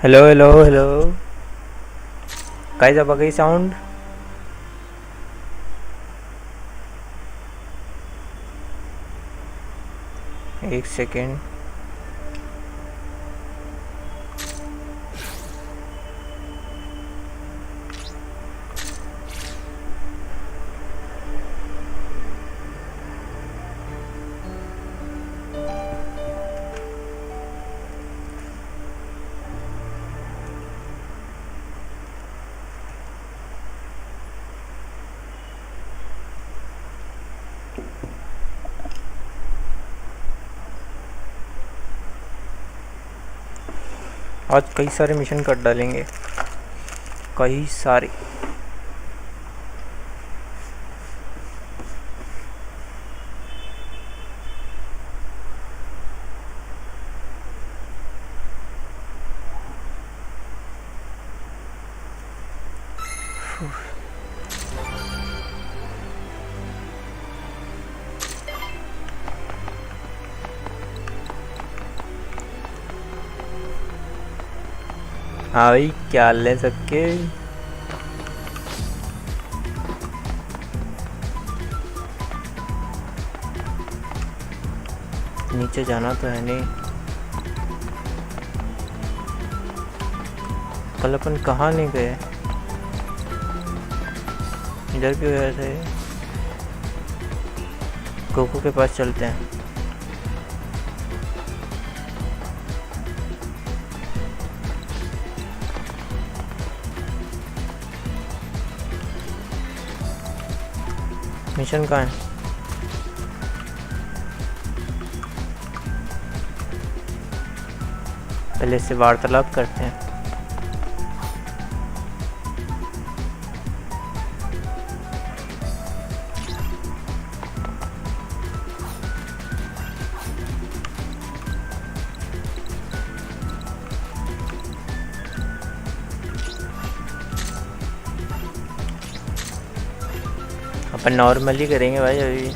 Hello hello hello guys, अब आ गई sound. एक सेकेंड। आज कई सारे मिशन कर डालेंगे, कई सारे। हाँ भाई, क्या हाल है सबके। नीचे जाना तो है नहीं। कल अपन कहाँ नहीं गए, इधर भी गए थे। गोकू के पास चलते हैं। मिशन कहाँ है? पहले से वार्तालाप करते हैं। अपन नॉर्मली करेंगे भाई अभी।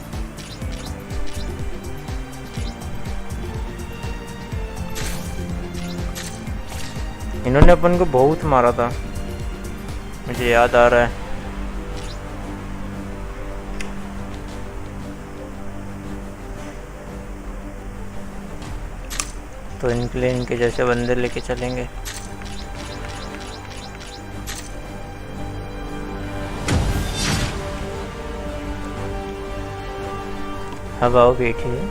इन्होंने अपन को बहुत मारा था, मुझे याद आ रहा है। तो इनके लिए इनके जैसे बंदे लेके चलेंगे। अब आओ बैठिए।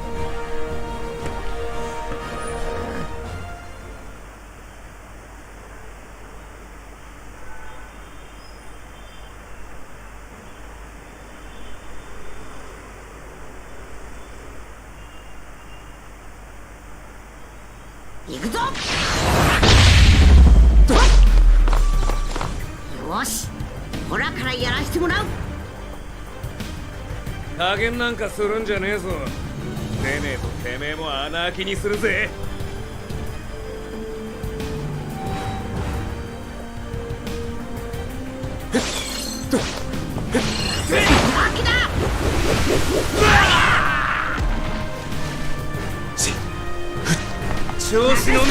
ほらからやらしてもらう。加減なんかするんじゃねえぞ。出ねえとてめえも穴開きにするぜ。調子乗んな。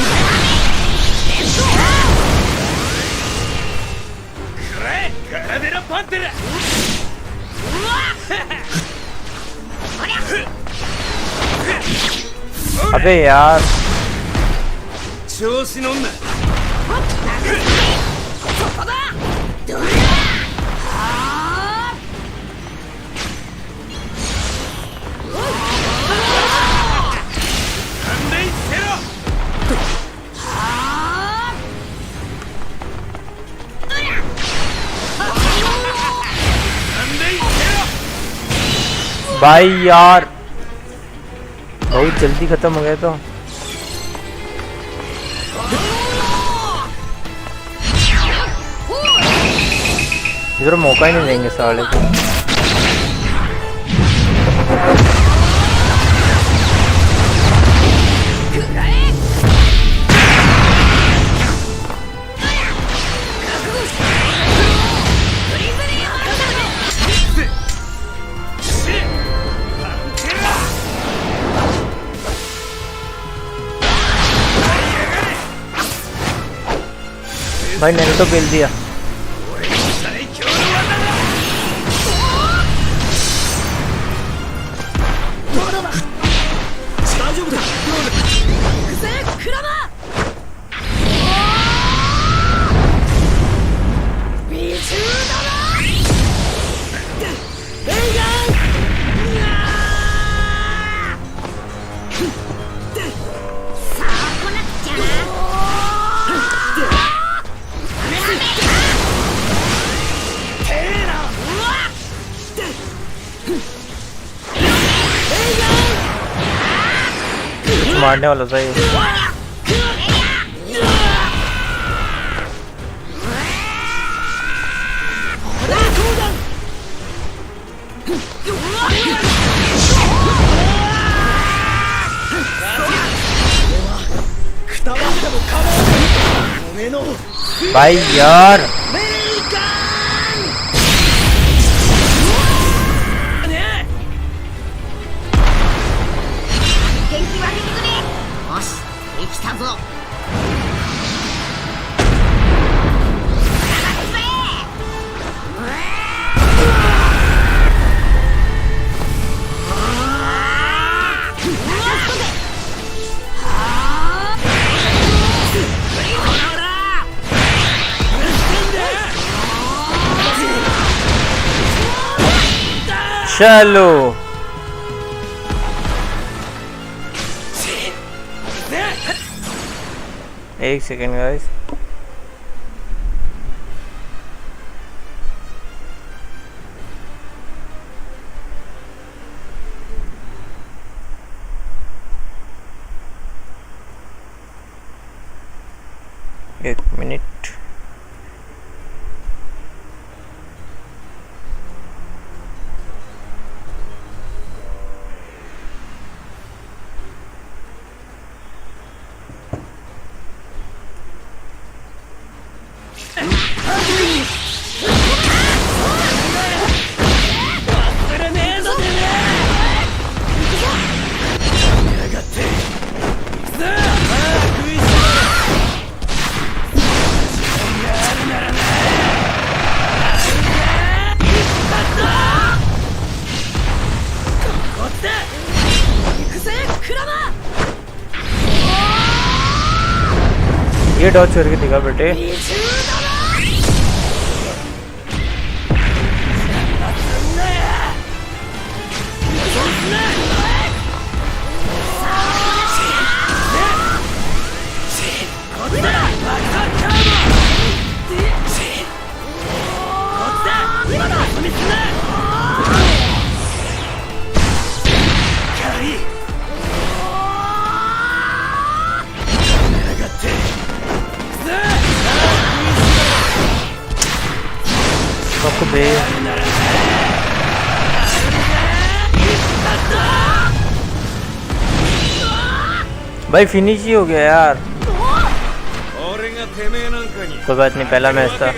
くらえ、ガラデラパンテラ。अबे यार,調子乗んな。勘弁してろ。勘弁してろ。 भाई यार बहुत जल्दी खत्म हो गया। तो इधर मौका ही नहीं देंगे साले को। भाई मैंने तो पेल दिया। 最強の技だ。まだだ。大丈夫だ。行くぜクラマ。美獣だな。レイガン。さあ来なくちゃな。मारने वाला था ये। भाई यार चलो एक सेकेंड गाइस। एक मिनट। ये डॉज करके दिखा बेटे। भाई फिनिश ही हो गया यार। कोई बात नहीं, पहला मैच था।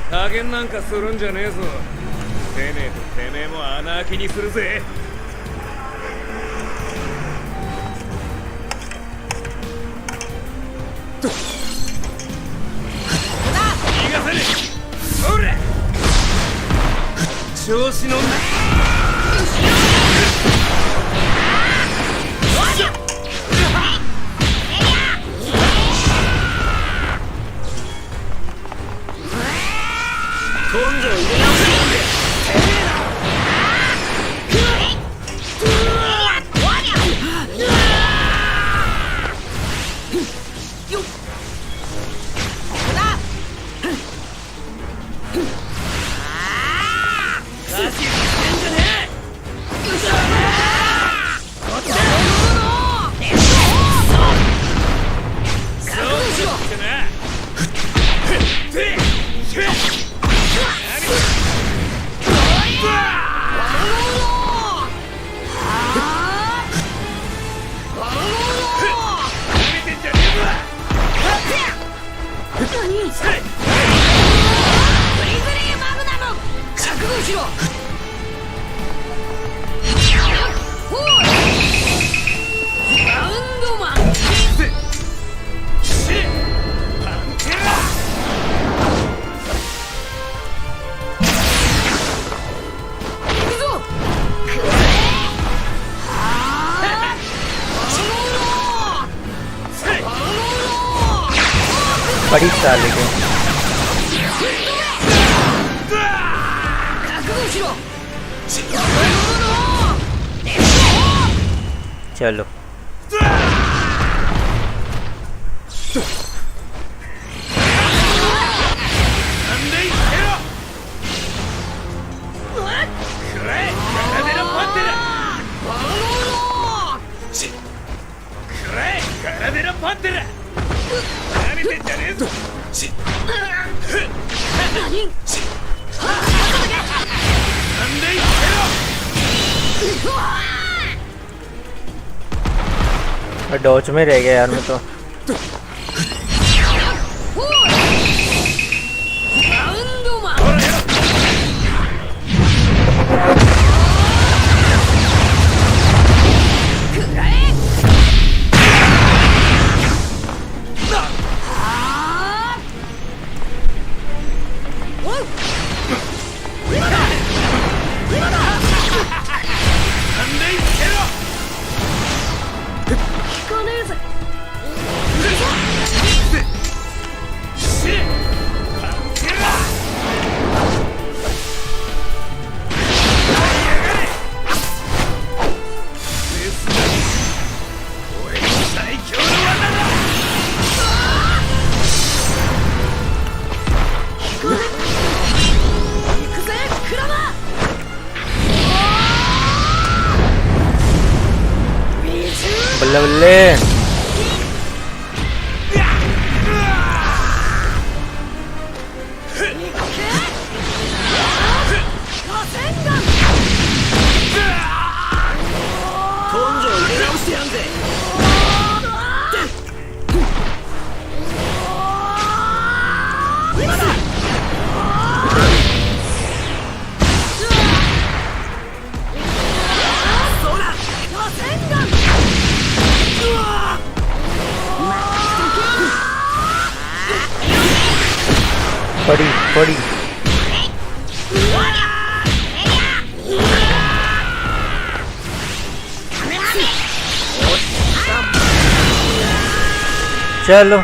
加減なんかするんじゃねえぞ。出ねえとてめえも穴開きにするぜ。逃がさねえ。ほら調子乗んな。根性入れ直せるんで。बड़ी साले के। चलो डॉच में रह गया यार मैं तो। बल्ले बल्ले। पड़ी पड़ी। चलो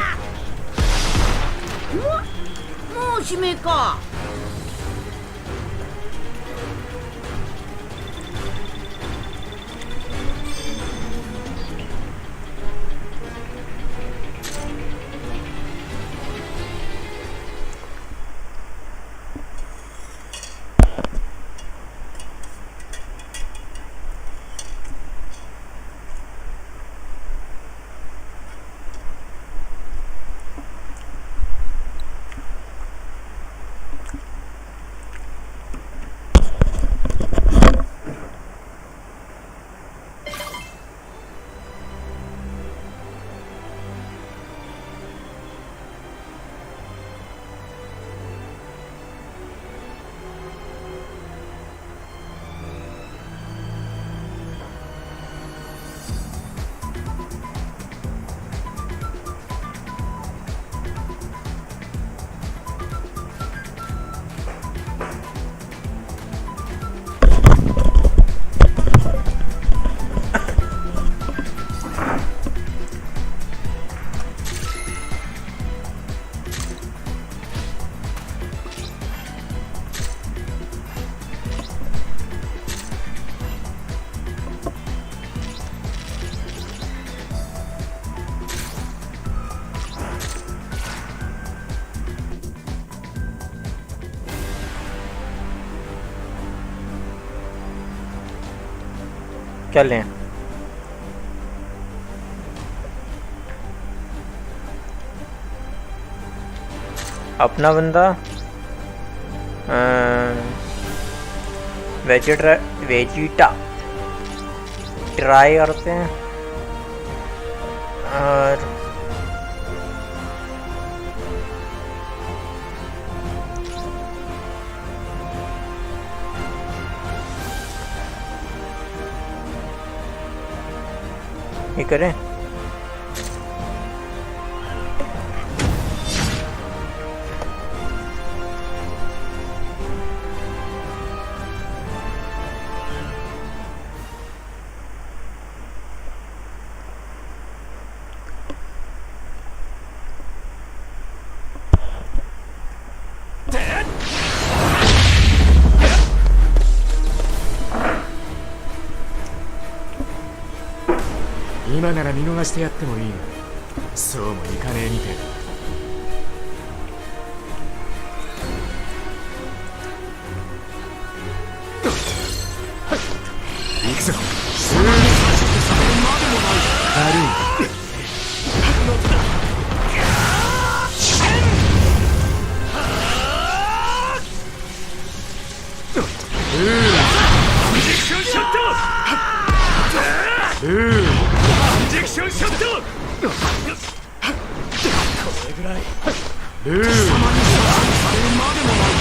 क्या लें? अपना बंदा वेजिटा ट्राई करते हैं और ये करें। 今なら見逃してやってもいいが、そうもいかねえみてえだ。行くぞ。悪い。ジェクションショット。ジェクションショット。これぐらい。貴様にされるまでもない。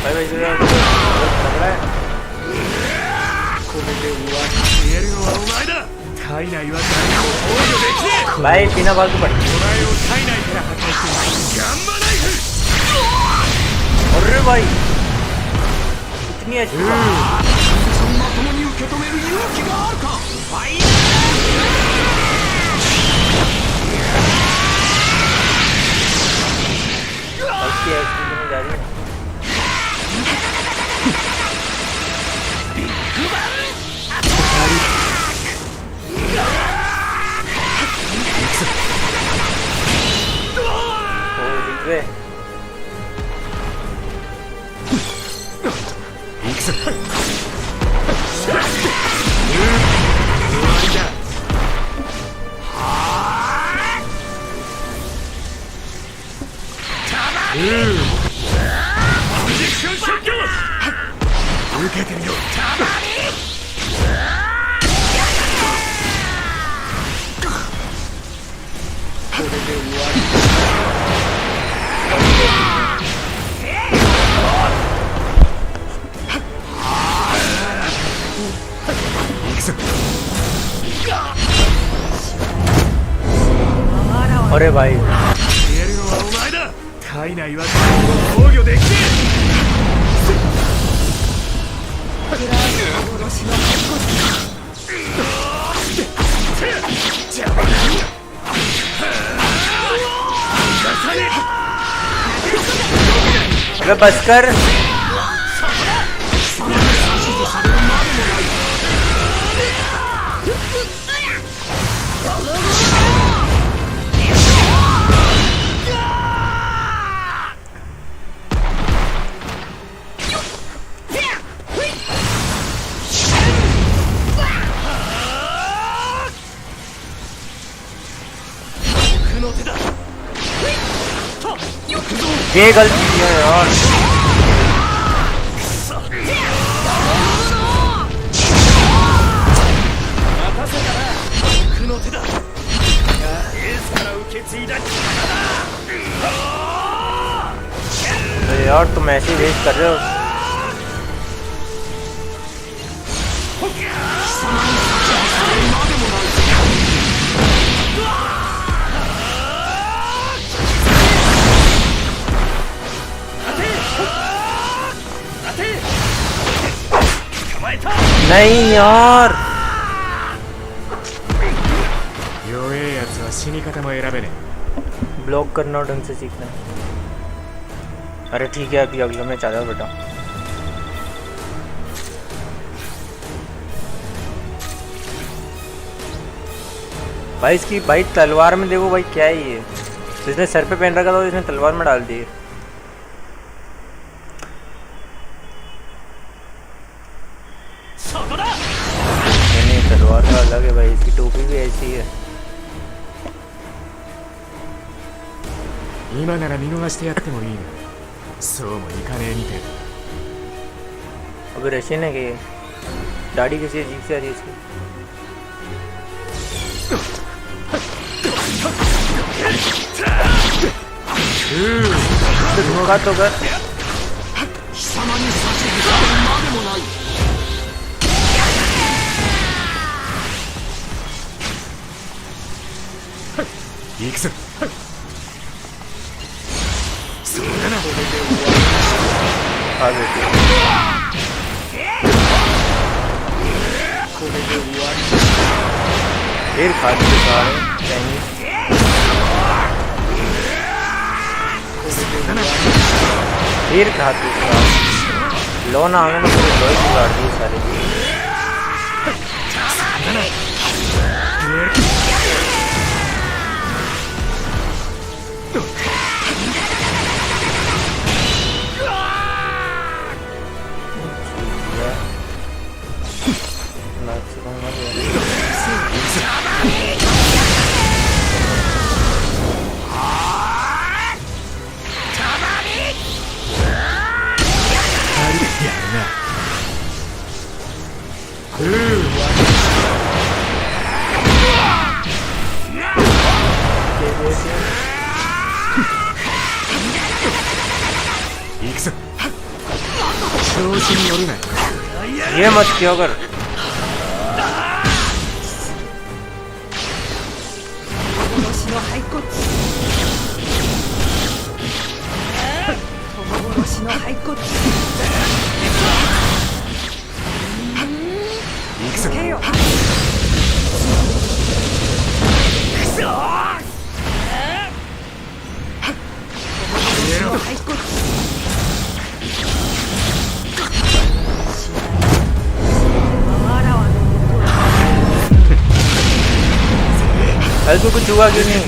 भाई भाई लग रहा है भाई बिना फालतू पड़ अरे भाई इतनी अच्छी जा रही है अरे भाई体内は防御できねअबे बस कर ये गलती है यार अरे यार तुम ऐसे ही वेस्ट कर रहे हो नहीं यार 弱えやつは死に方も選べねえ ब्लॉक करना और ढंग से सीखना अरे ठीक है अभी अगला मैच आ जाओ बेटा भाई इसकी भाई तलवार में देखो भाई क्या है ये तो इसने सर पे पहन रखा था इसने तलवार में डाल दी नहीं तलवार का अलग है भाई इसकी टोपी भी ऐसी है 今なら見逃してやってもいいがそうもいかねえみてえだ अबे रशियन है कि दाढ़ी किसी अजीब से आ रही है इसकी धोखा तो कर行くぞそうだな आ गए फिर खा चुका है चाइनीज। फिर खा चुका लो ना आने पूरे लोहे की काट दी सारे। ये मत क्यों कर ऐसे कुछ हुआ क्यों नहीं?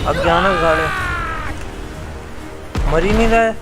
अब जाना साले मर ही नहीं रहा है।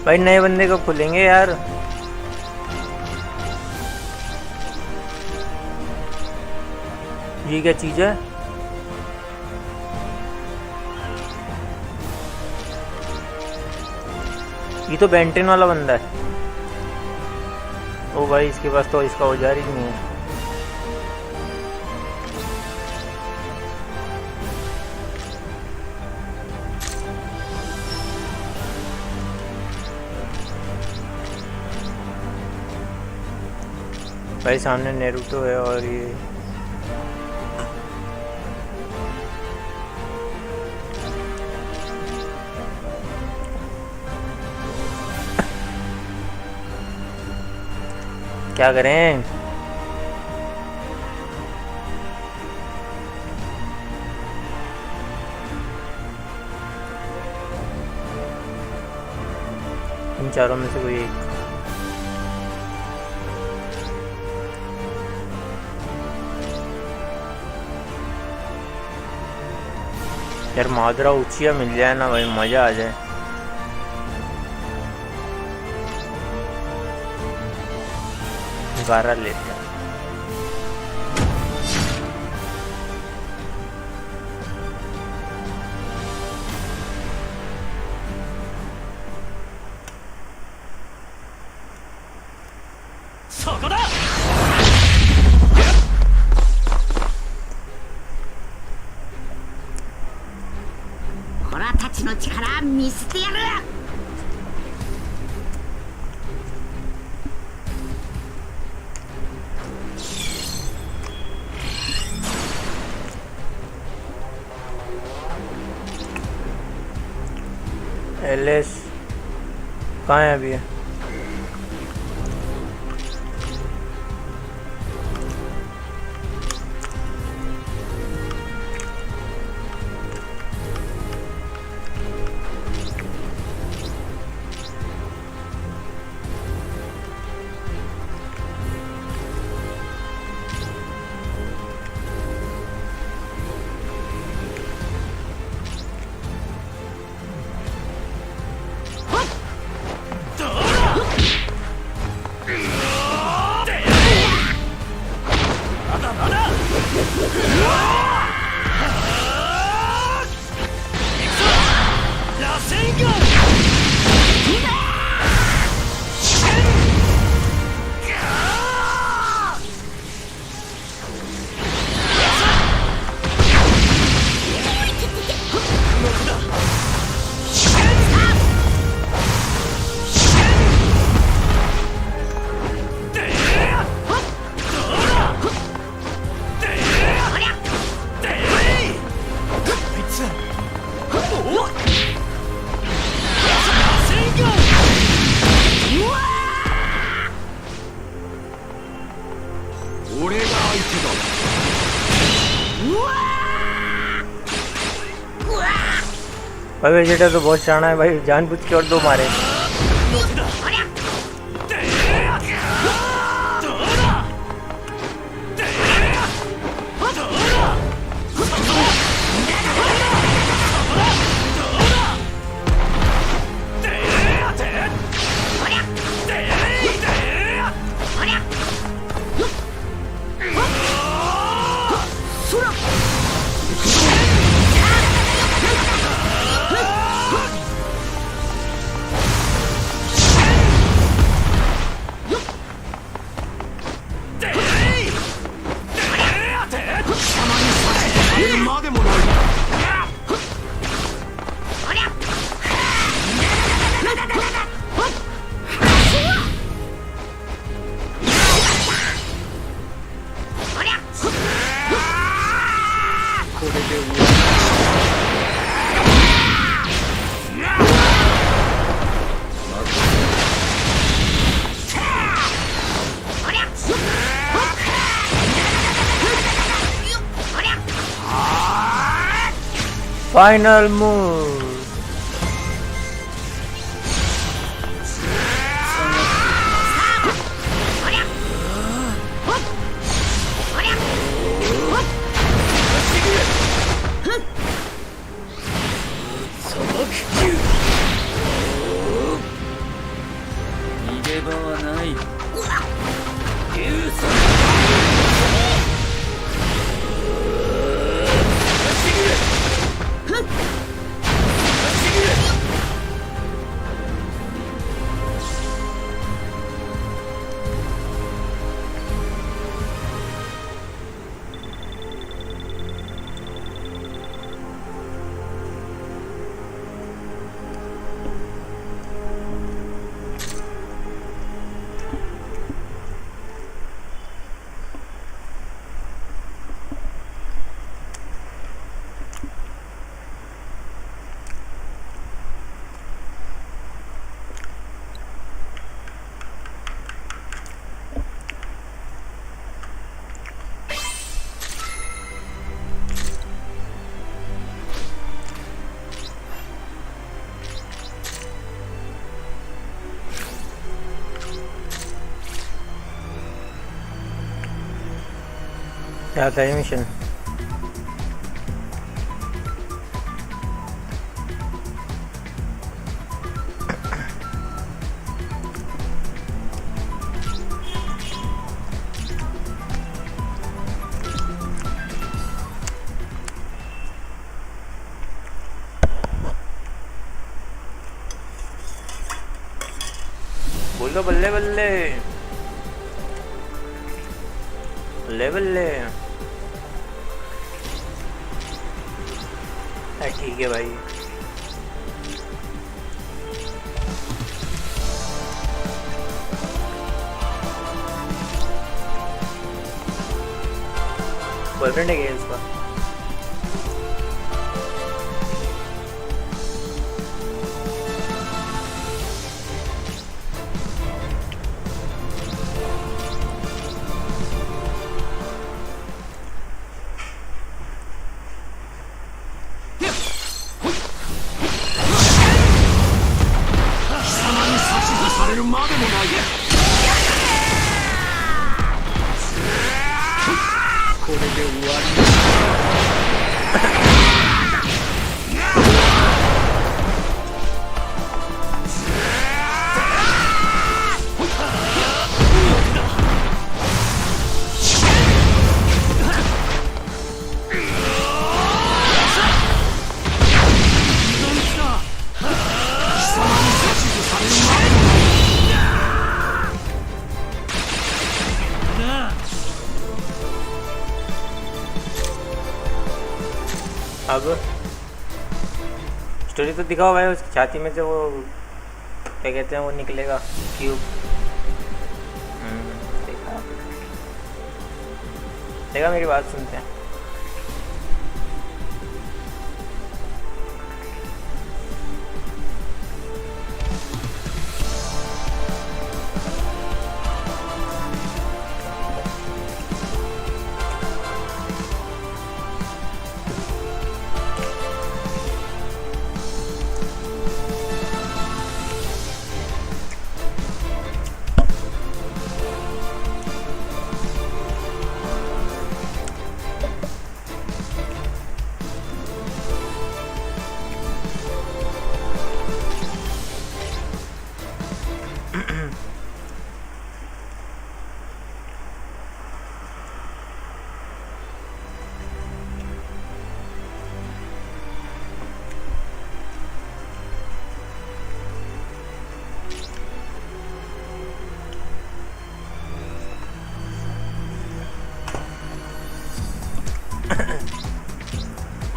भाई नए बंदे को खुलेंगे यार। ये क्या चीज है? ये तो बेंटेन वाला बंदा है। ओ भाई इसके पास तो इसका औजार ही नहीं है। भाई सामने नेरुतो है और ये क्या करें? इन चारों में से कोई एक। यार मादरा ऊंचिया मिल जाए ना भाई मजा आ जाए। गारा लेते हैं। 見せてやる。LS कहाँ है अभी? भाई वेजिटेटर तो बहुत शाना है भाई, जानबूझ के और दो मारे। Final move. क्या था ये मिशन? बोलो बल्ले बल्ले बल्ले बल्ले। ठीक है भाई। बॉयफ्रेंड है क्या उसका? अब स्टोरी तो दिखाओ भाई, उसकी छाती में से वो क्या कहते हैं वो निकलेगा क्यूब। देखा देखा, मेरी बात सुनते हैं।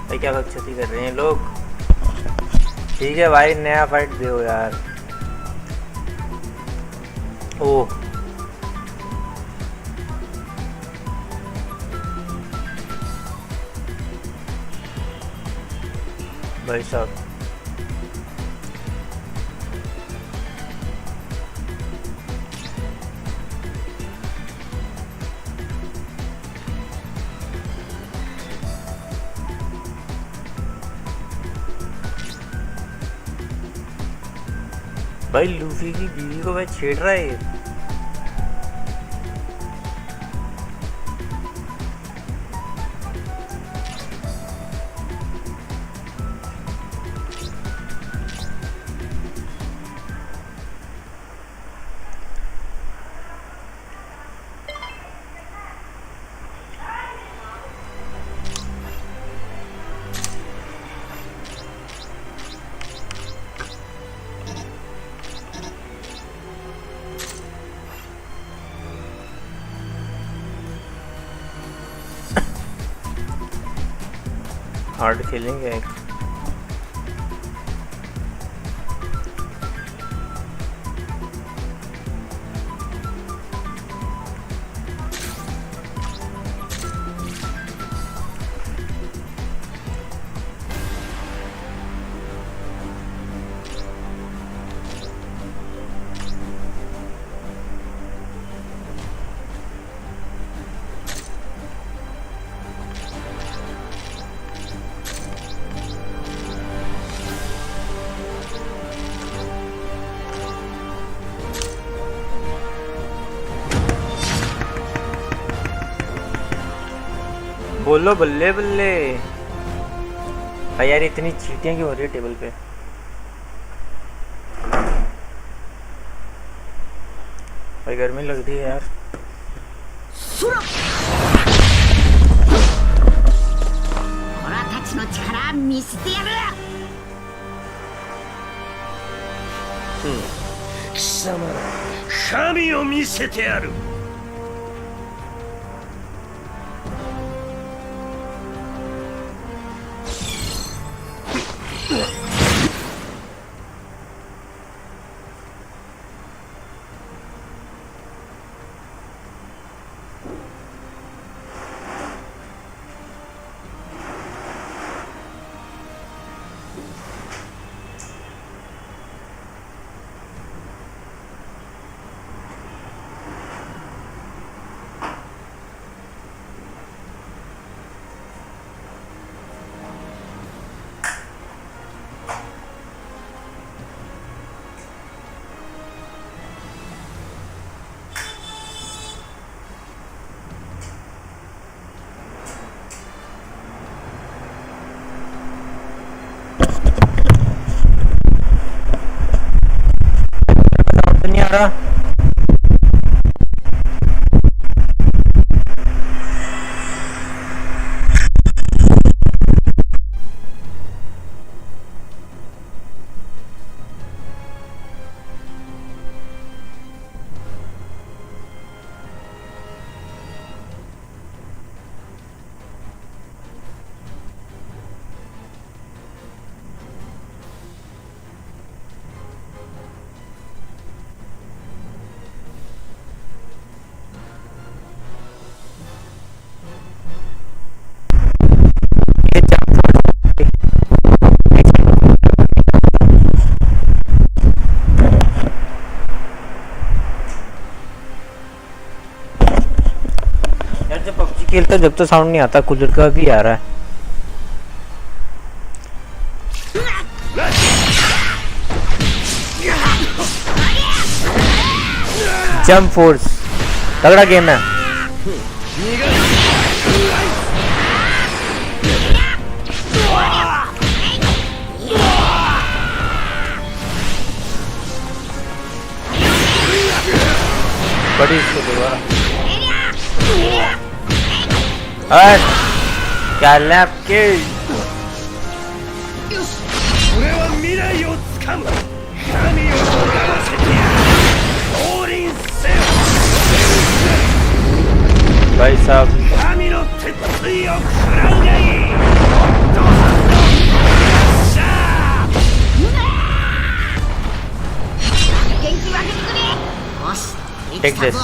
भाई क्या बकचोदी कर रहे हैं लोग। ठीक है भाई, नया फाइट दो यार। ओ भाई साहब, भाई लूफी की बीवी को भाई छेड़ रहा है ये। हार्ड खेलेंगे एक। बोलो बल्ले बल्ले। भाई यार इतनी चीटियां क्यों हो रही है टेबल पे। भाई गर्मी लग रही है यार। रहा। यार जब पबजी खेलता जब तो साउंड नहीं आता, कूलर का भी आ रहा है। जंप फोर्स तगड़ा गेम है। बड़ी इसको दोबारा क्या लैप के 俺は未来をつかむ。神をもたらせてやる。降臨せよ。 भाई साहब 神の鉄槌を食らうがいい。ドハンドシャー。元気分けてくれ。よし、 टेक दिस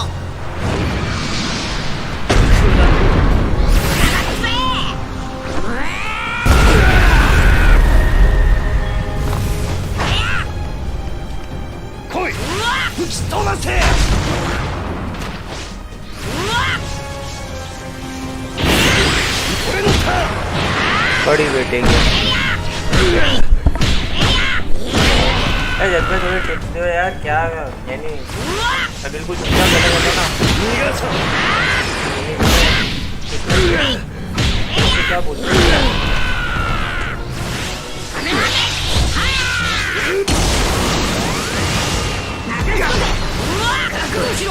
来い。吹き飛ばせ。 俺のターン。 बड़ी वेटिंग है। जब मैं थोड़े टिप्स दो यार, क्या यानी बिल्कुल चुपचाप बैठा रहता ना। 逃がさん。 क्या बोलते हैं? 覚悟しろ。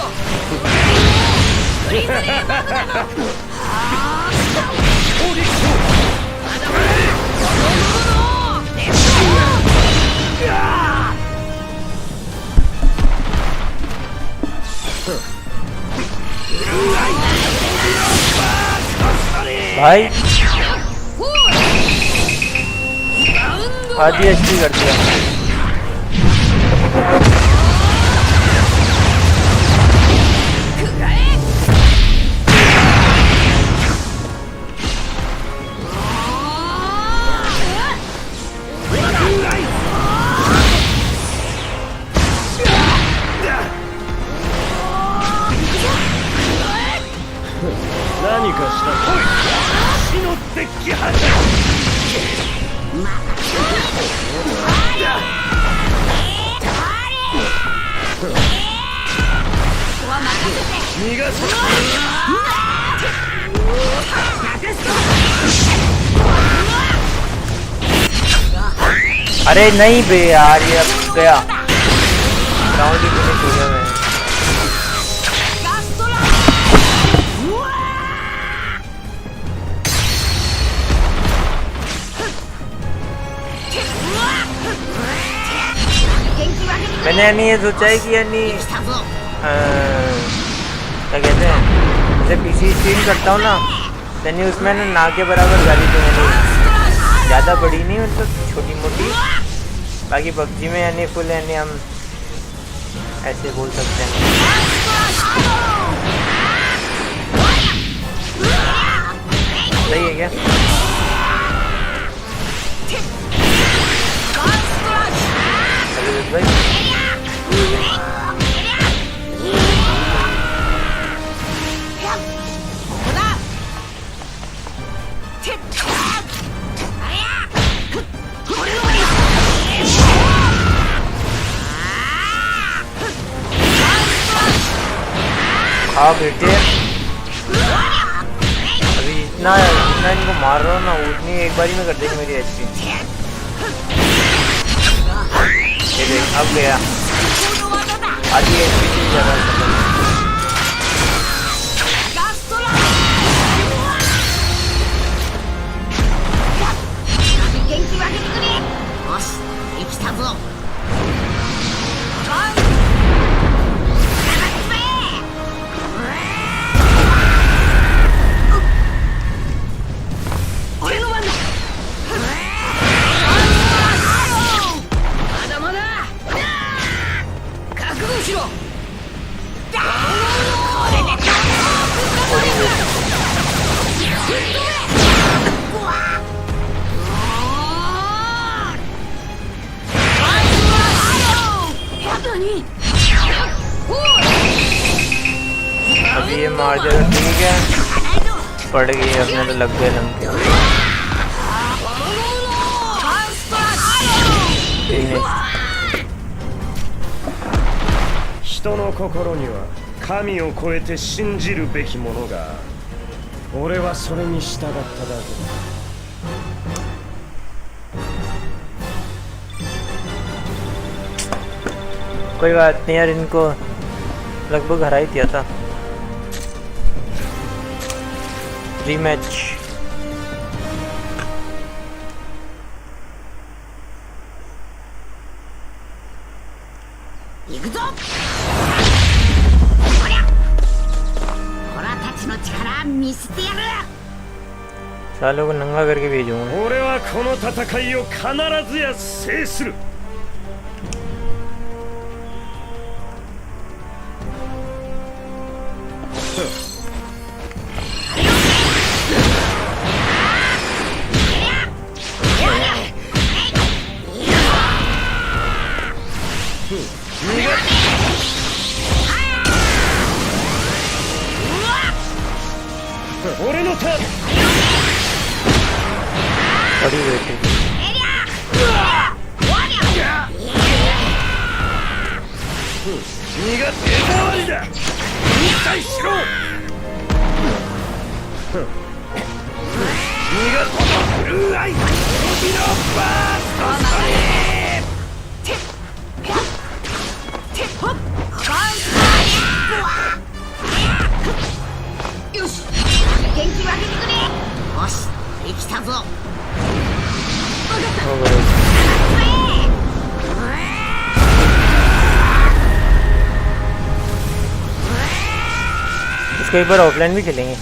भाई आधी एचपी कर दिया। अरे नहीं बे यार, ये अब गया राउंड ही फिनिश हो गया। मैं मैंने यानी ये सोचा है कि यानी क्या कहते हैं, जैसे पीसी स्ट्रीम करता हूँ ना, यानी उसमें ना के बराबर गाड़ी तो यानी ज़्यादा बड़ी नहीं, मतलब छोटी मोटी। बाकी पबजी में यानी फुल यानी हम ऐसे बोल सकते हैं। सही है क्या? भाई हाँ बेटे, अभी इतना इनको मार रहा हूँ ना, उतनी एक बारी में कर देगी मेरी एचपी। ये देख अब गया, आधी एचपी से ज़्यादा खत्म। ガストラ元気分けてくれ。よし生きたぞ。俺の番だ。まだまだ覚悟しろ。これでअभी ये मार दिया तो ठीक है, पड़ गई अपने तो लग गए लंबे। ठीक है। 人の心には神を超えて信じるべきものがある。俺はそれに従っただけだ。 कोई बात नहीं यार, इनको लगभग हरा ही दिया था। रीमैच सालों को नंगा करके भेजूंगा। 俺はこの戦いを必ずや制する。 俺のターン。बड़ी बेटी身が手触りだ。理解しろ。身がブルーアイビのバーストストリーム。よし元気分けてくれ。よし生きたぞ。 इसको एक बार ऑफलाइन भी खेलेंगे।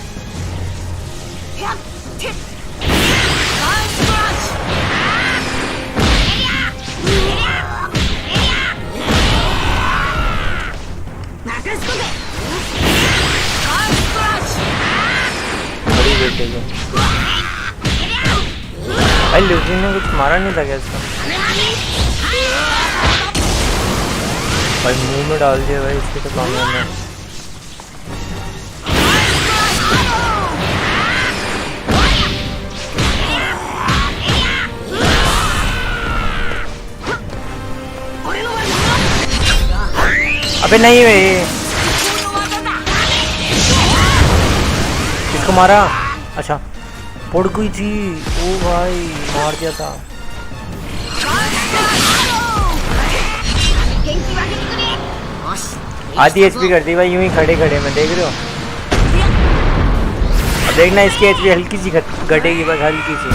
बड़ी बेटे को भाई लूसी ने कुछ मारा नहीं था क्या इसका? भाई मुंह में डाल दिया भाई इसके तो काम करना। अबे नहीं भाई इसको मारा। अच्छा पड़ गई थी। ओ भाई मार दिया था। आधी एचपी कर दी भाई यूं ही खड़े खड़े में, देख रहे हो? अब देखना इसकी एचपी हल्की सी घटेगी, बस हल्की सी।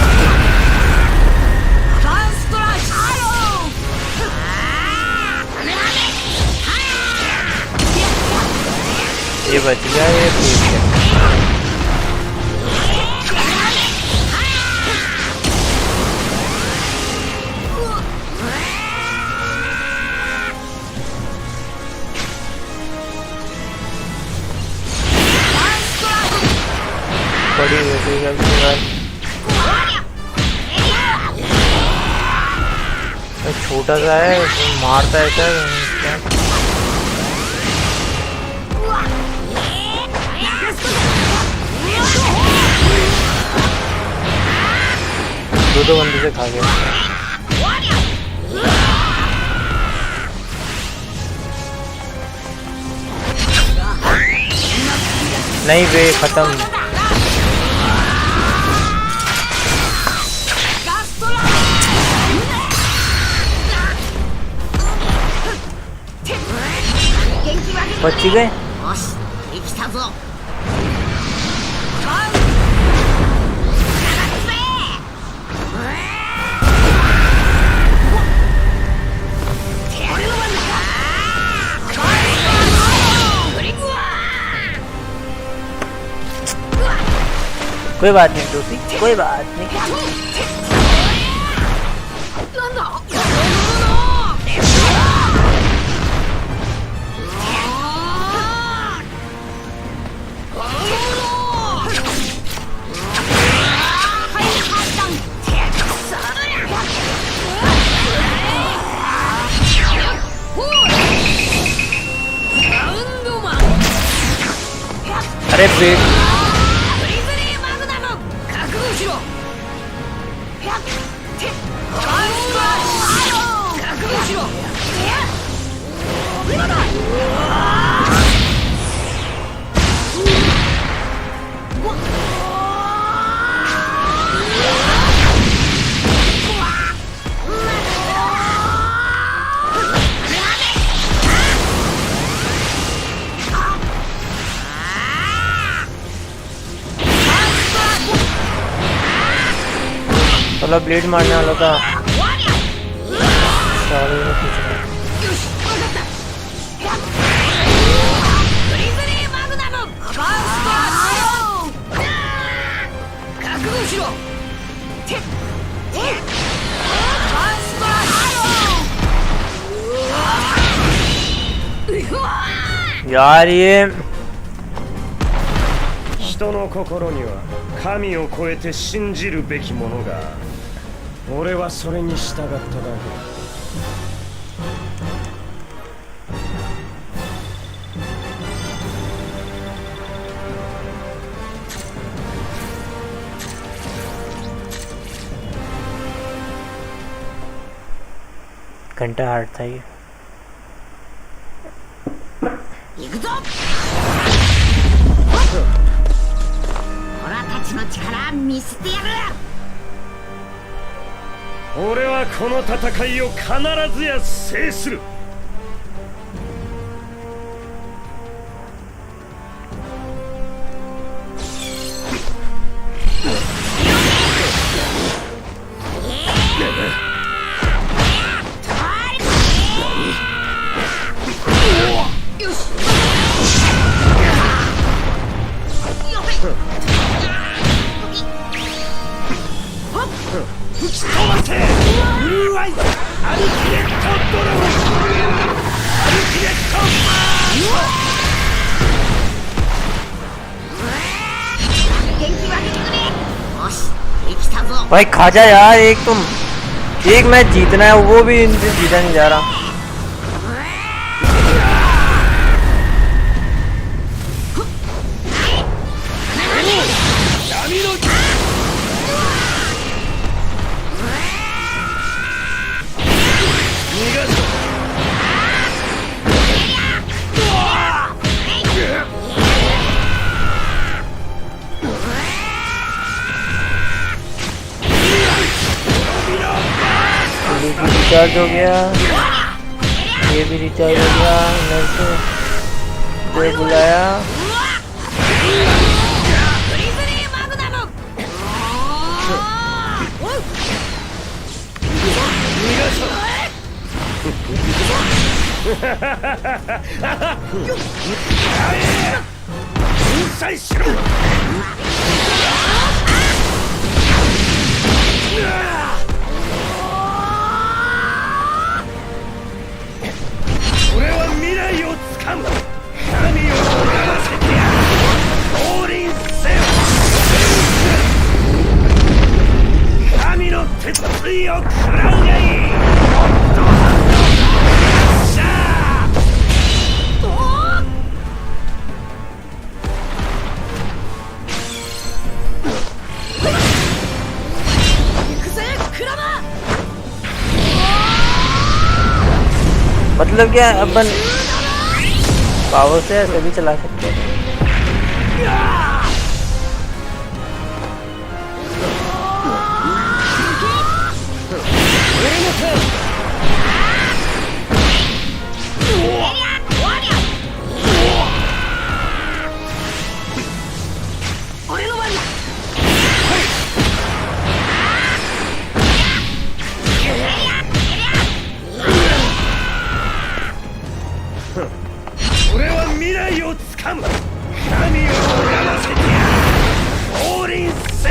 ये बच गया, ये ठीक है। बड़ी होती है छोटा सा है, मारता है सर। दो बंदे से खा गया। नहीं वे खत्म। बच गए। よしできたぞ。कोई बात नहीं टूसी, कोई बात नहीं। अरे बेट वाला ब्लेड मारने वाला था। सारे में पीछे यार ये 人の心には神を超えて信じるべきものがある。俺はそれに従っただけ。घंटा हार्ड था ये। 行くぞ。オラたちの力見せてやる。俺はこの戦いを必ずや制する。भाई खा जा यार, एक तुम एक मैच जीतना है वो भी इनसे जीता नहीं जा रहा। रिचार्ज हो गया, ये भी रिचार्ज हो गया। नर्स को बुलाया। मतलब क्या अपन पावर से ऐसे भी चला सकते हैं।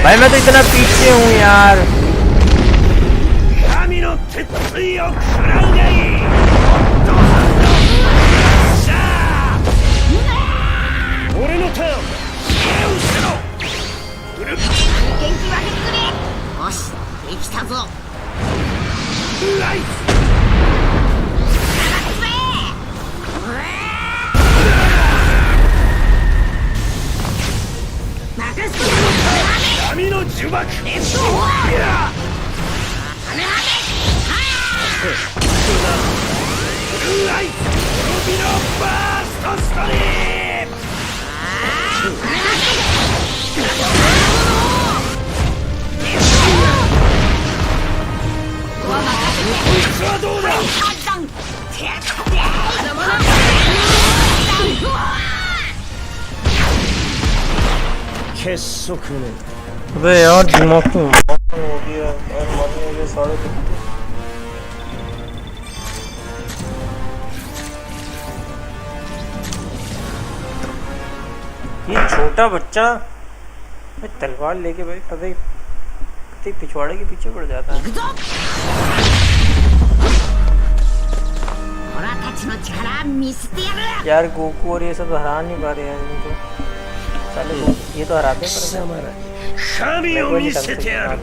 भाई मैं तो इतना पीछे हूँ यार। 神の鉄槌を食らうがいい。さあ俺のターン。元気分けてくれ。よし、できたぞ。ライ神の呪縛。ライトビのバーストストリーム。こいつはどうだ。結束ね。 अबे यार दिमाग तो हो गया और मरने के सारे ये छोटा बच्चा तलवार लेके भाई पता ही पिछवाड़े के पीछे पड़ जाता है। यार गोकू और ये सब हरा नहीं पा रहे हैं इनको। चलो ये तो हराते हैं पर 神を見せてやる。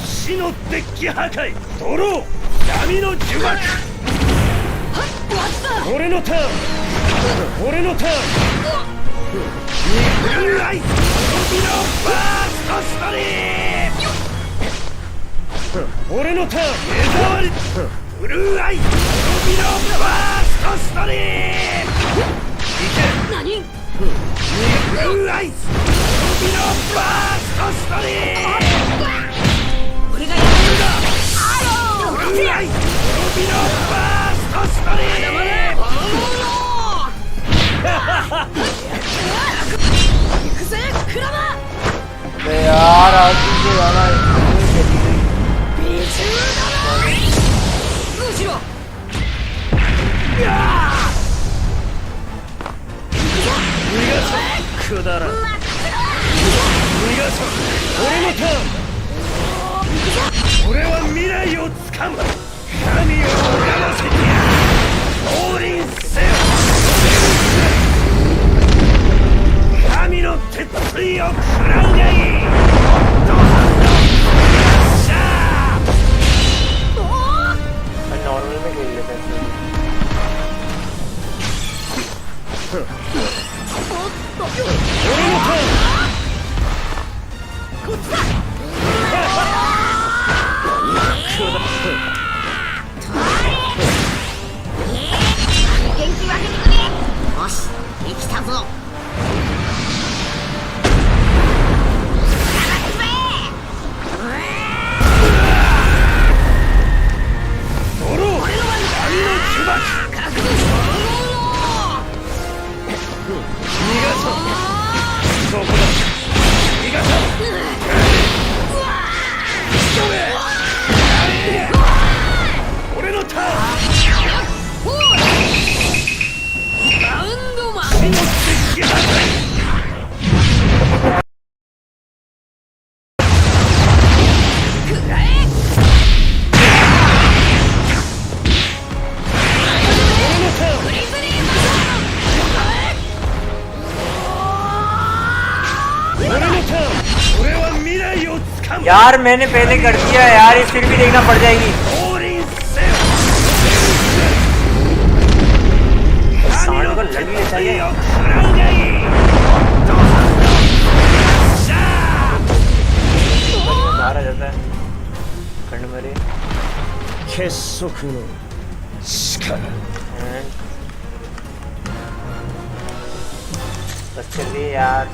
死のデッキ破壊。ドロー。闇の呪縛。俺のターン。俺のターン。ニックライト。飛びのバーストストリーム。俺のターン。目障り。ブルーアイト。飛びのバーストストリーム。いけ。何？ニックライト。飛びのバーストストリーム。俺がやるんだ。ブルーアイト。飛びのバーストストリーム。行くぜクラマ。 यार आज से जाना है। くだらん。逃がそう。俺のターン。俺は未来をつかむ。神を拝ませてやる。降臨せよ。神の鉄槌を食らうがいい。さあ नॉर्मल में खेल लेते हैं। 俺のターン。こっちだ。元気分けてくれ。よし、できたぞ。ドロー。闇の呪縛。逃がそう。そこだ。逃がそう。俺のターン。バウンドマン。死のデッキ破壊。यार मैंने पहले कर दिया यार, ये फिर भी देखना पड़ जाएगी। सांड को लग भी लेता है। बाहर आ जाता है खंड मेरे। बस चलिए यार।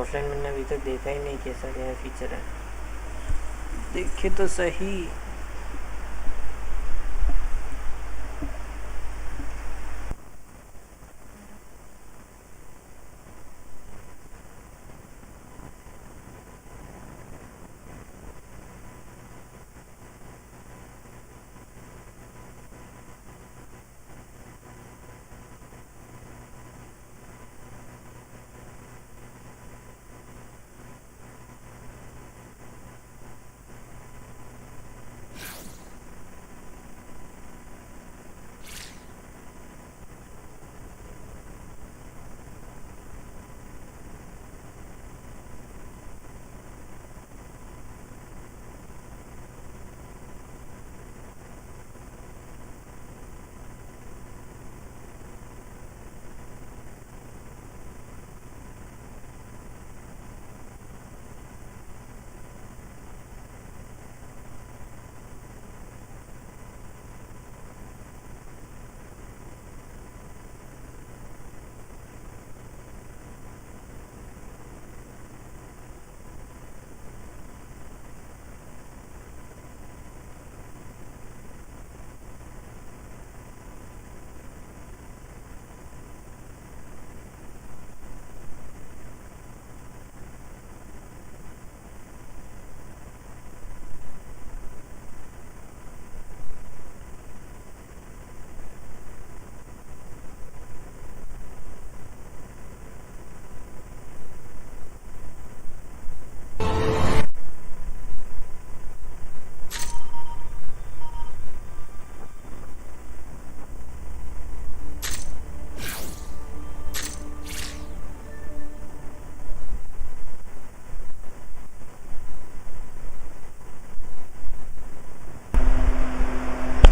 ऑफलाइन मैंने अभी तक देखा ही नहीं कैसा क्या फीचर है, देखे तो सही।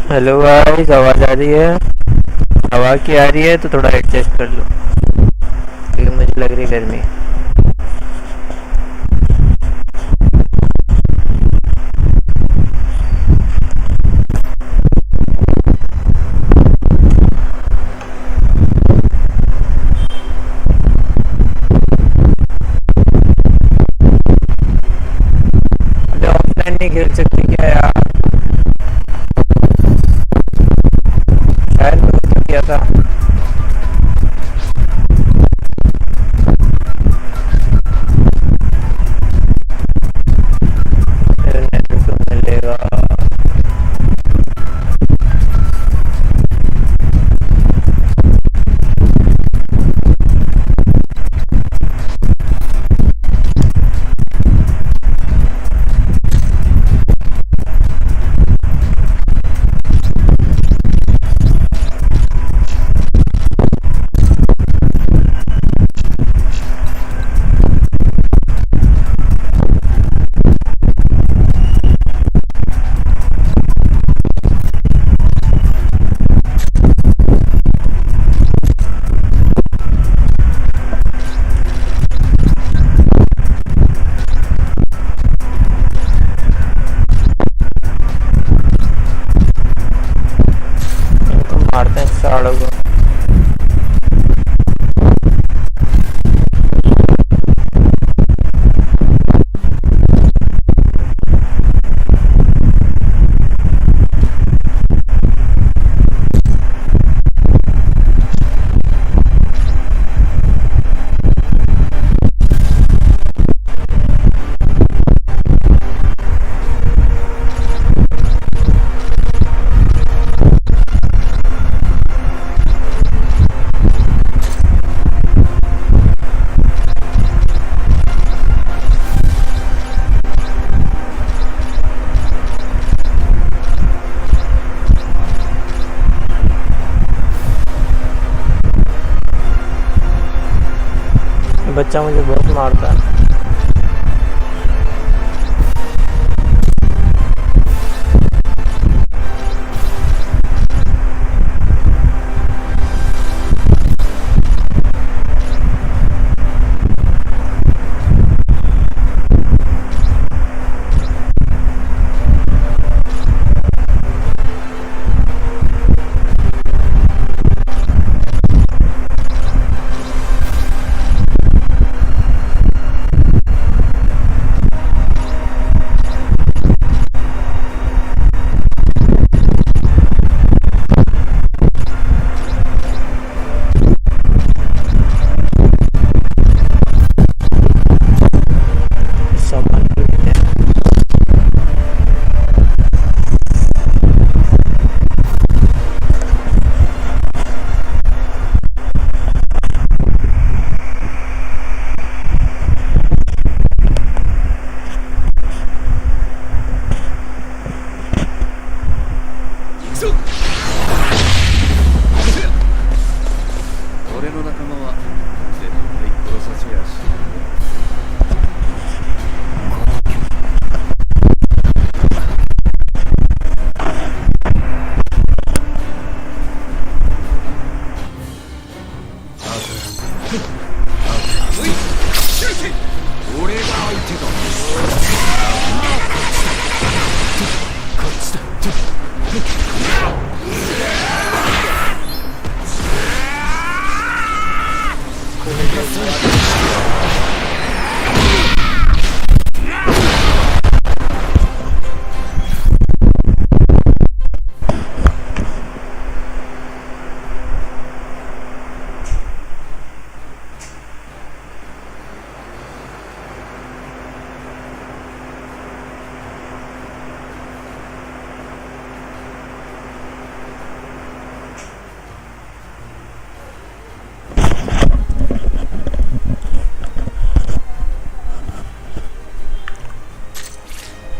हेलो गाइस, आवाज़ आ रही है? आवाज़ की आ रही है तो थोड़ा एडजस्ट कर लो क्योंकि मुझे लग रही है गर्मी। अरे ऑफलाइन नहीं खेल सकती क्या यार? शायद मैं तो किया था। मेरे नेटवर्क तो मिलेगा। मारते हैं साड़ों को। बच्चा मुझे बहुत मारता है।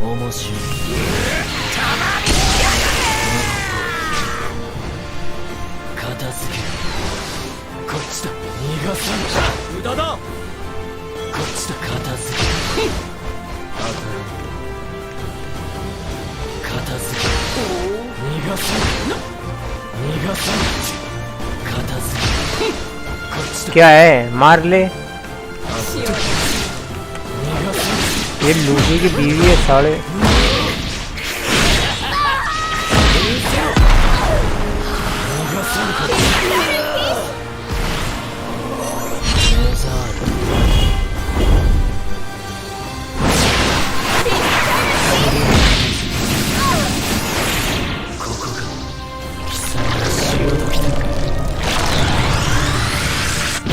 面白い。片付ける。こっちだ。逃がさん。無駄だ。こっちだ。片付ける。当たらん。片付ける。逃がさん。逃がさん。片付ける。こっちだ。 क्या है मार ले ये लूसी की बीवी है साले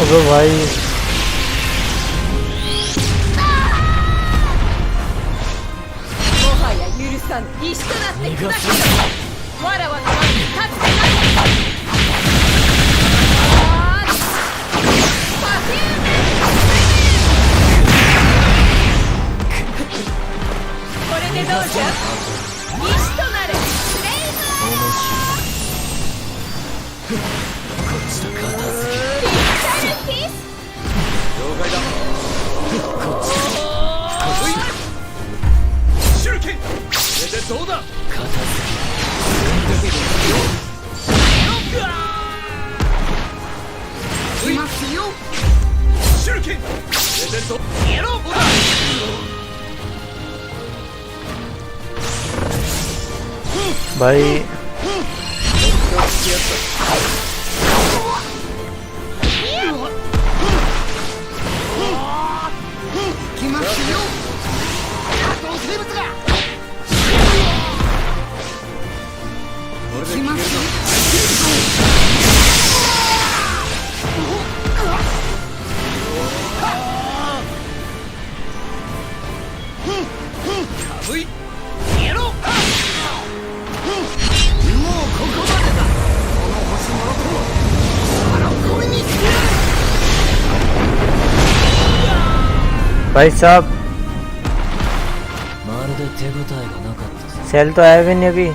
अबे भाई भाई भाई साहब सेल तो आया भी नहीं अभी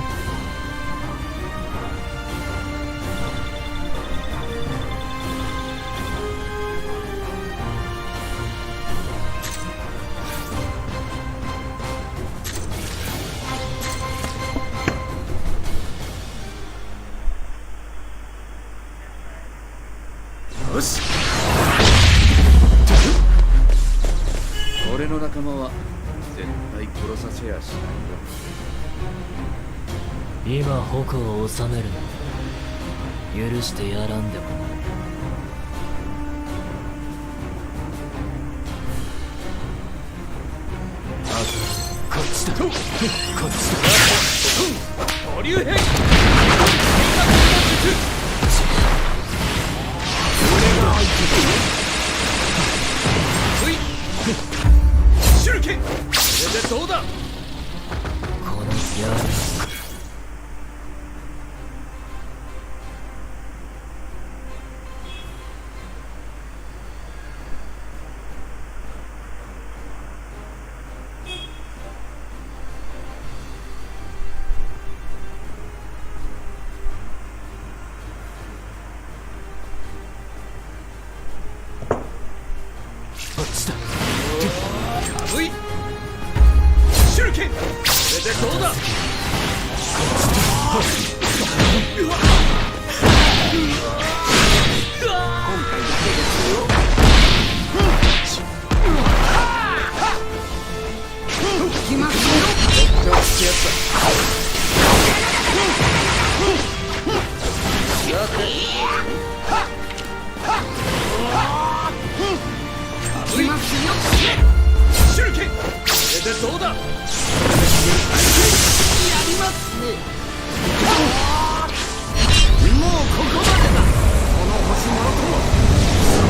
今矛を収めるの許してやらんでもないこっちだこっちだ保留兵手裏剣これでどうだこのやるけ。これでどうだ。やりますね。もうここまでだ。この星もろとも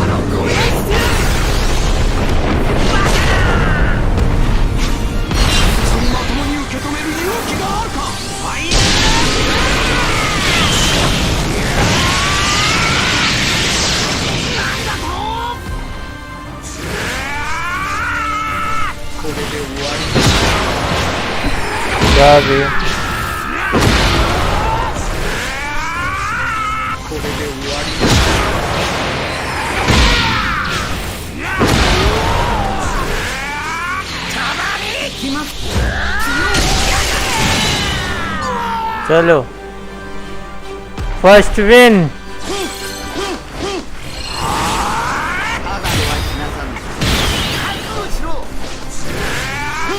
あのごめんしてやる。まともに受け止める勇気があるか。ファイヤー。なんだと。これで終わり。क्या भी これで終わり。चलो फर्स्ट विन ただでは死なさぬ。覚悟しろ。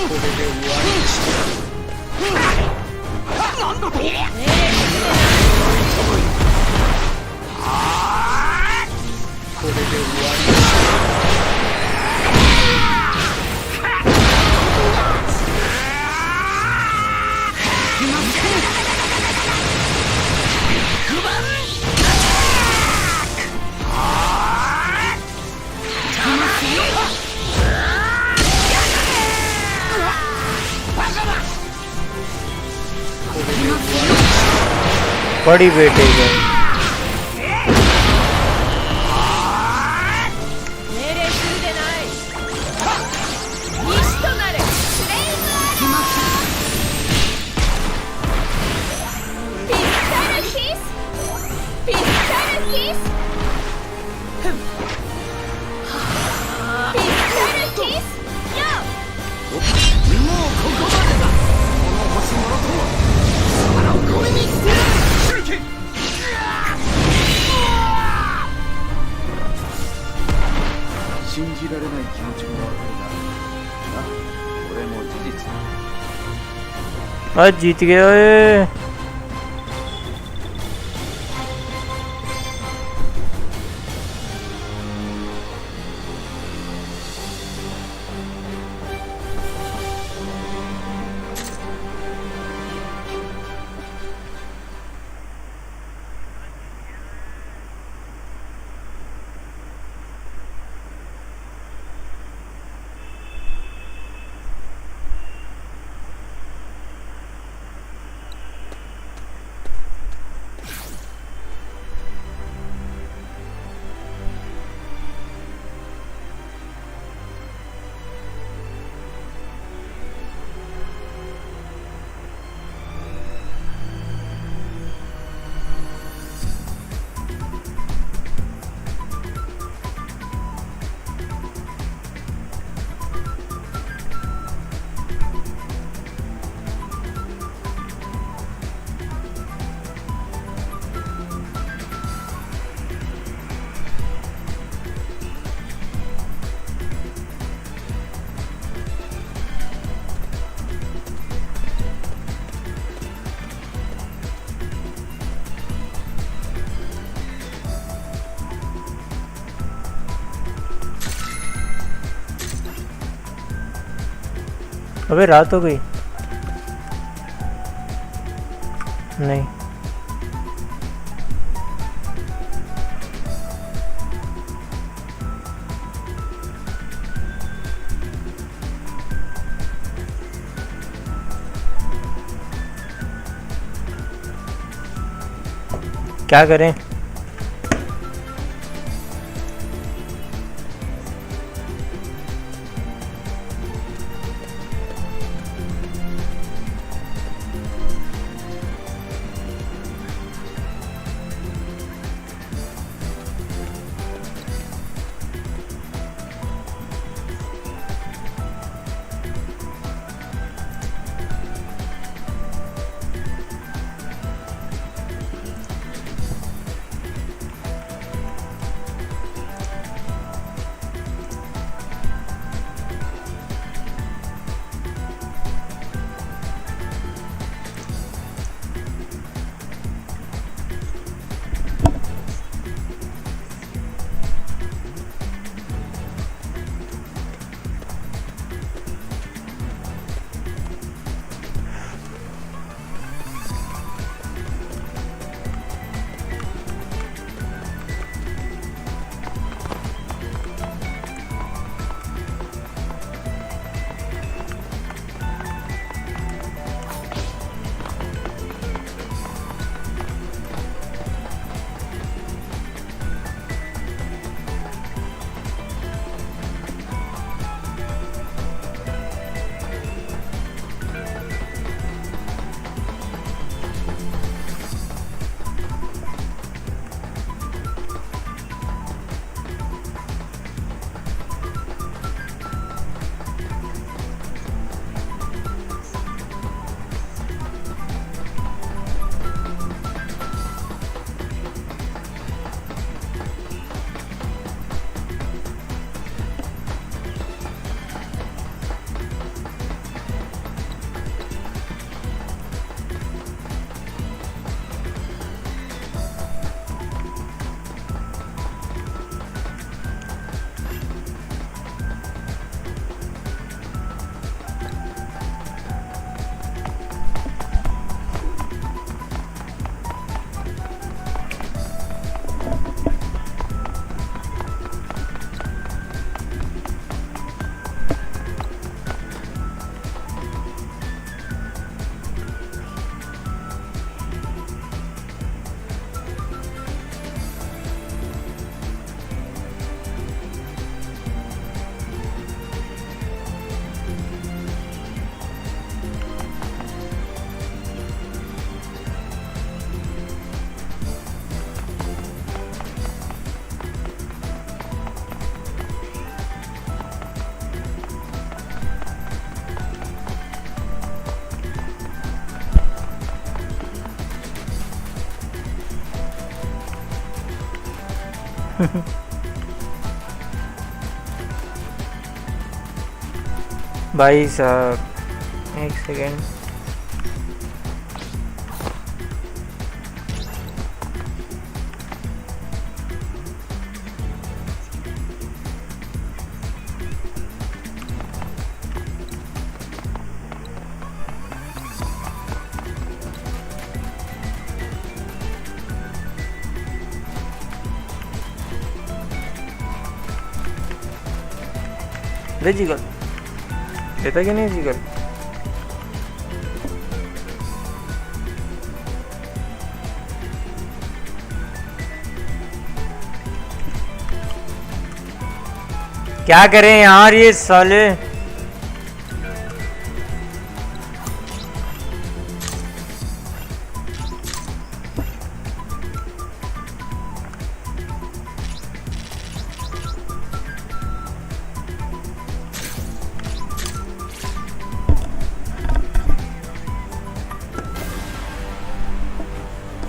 これで終わり。なんだと。これで終わり。बड़ी बेटे है 命令するでない西となれスレイムピスタルキスピスタルキスピスタルキスよもうここまでだ。この星もろともあのゴミにしてやる。信じられない気持ちもわかるが、あ、これも事実。 आज जीत गया ओए अबे रात हो गई नहीं क्या करें भाई साहब एक सेकेंड। ले जिगर देता कि नहीं जिगर? क्या करें यार ये साले।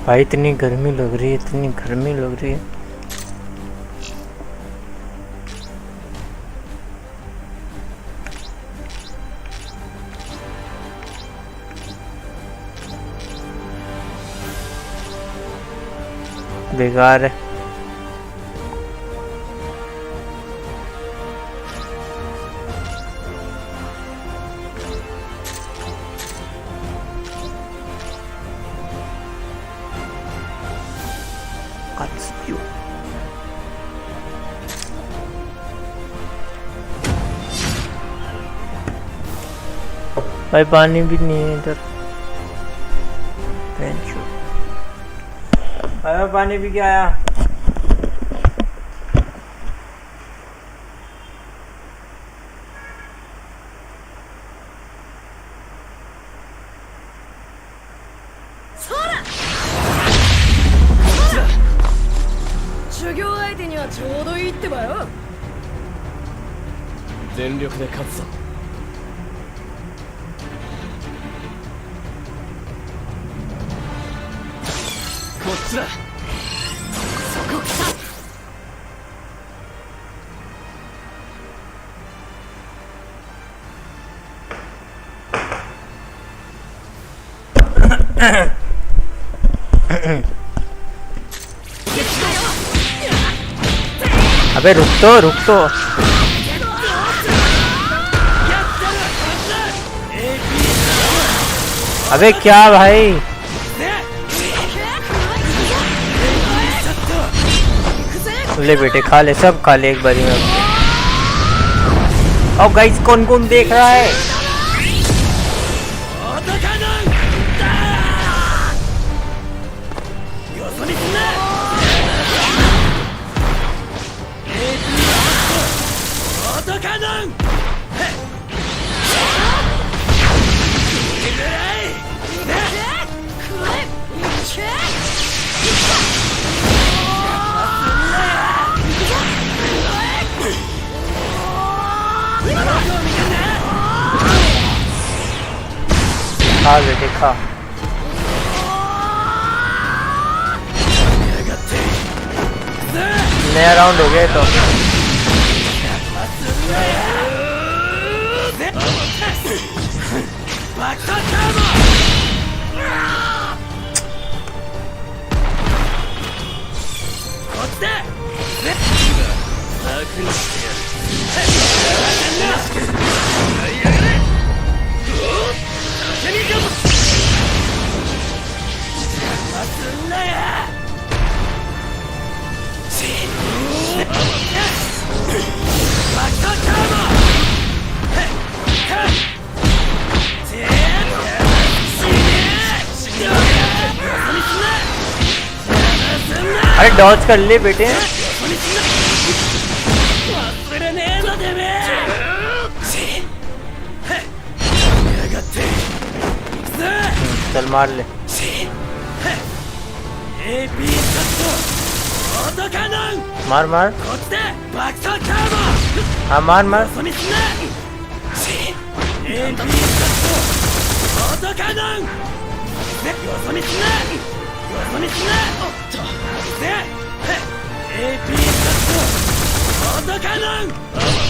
भाई इतनी गर्मी लग रही है, इतनी गर्मी लग रही है। बेकार है। भाई पानी भी नहीं है इधर। मैं पानी पी के आया। अबे रुक तो अबे क्या भाई। ले बेटे खा ले, सब खा ले एक बारी में। और गाइस कौन कौन देख रहा है? खा बेटे खा। नया राउंड हो गया तो अरे डॉज कर ले बेटे। चल मार ले। मार मार। हाँ मार मार।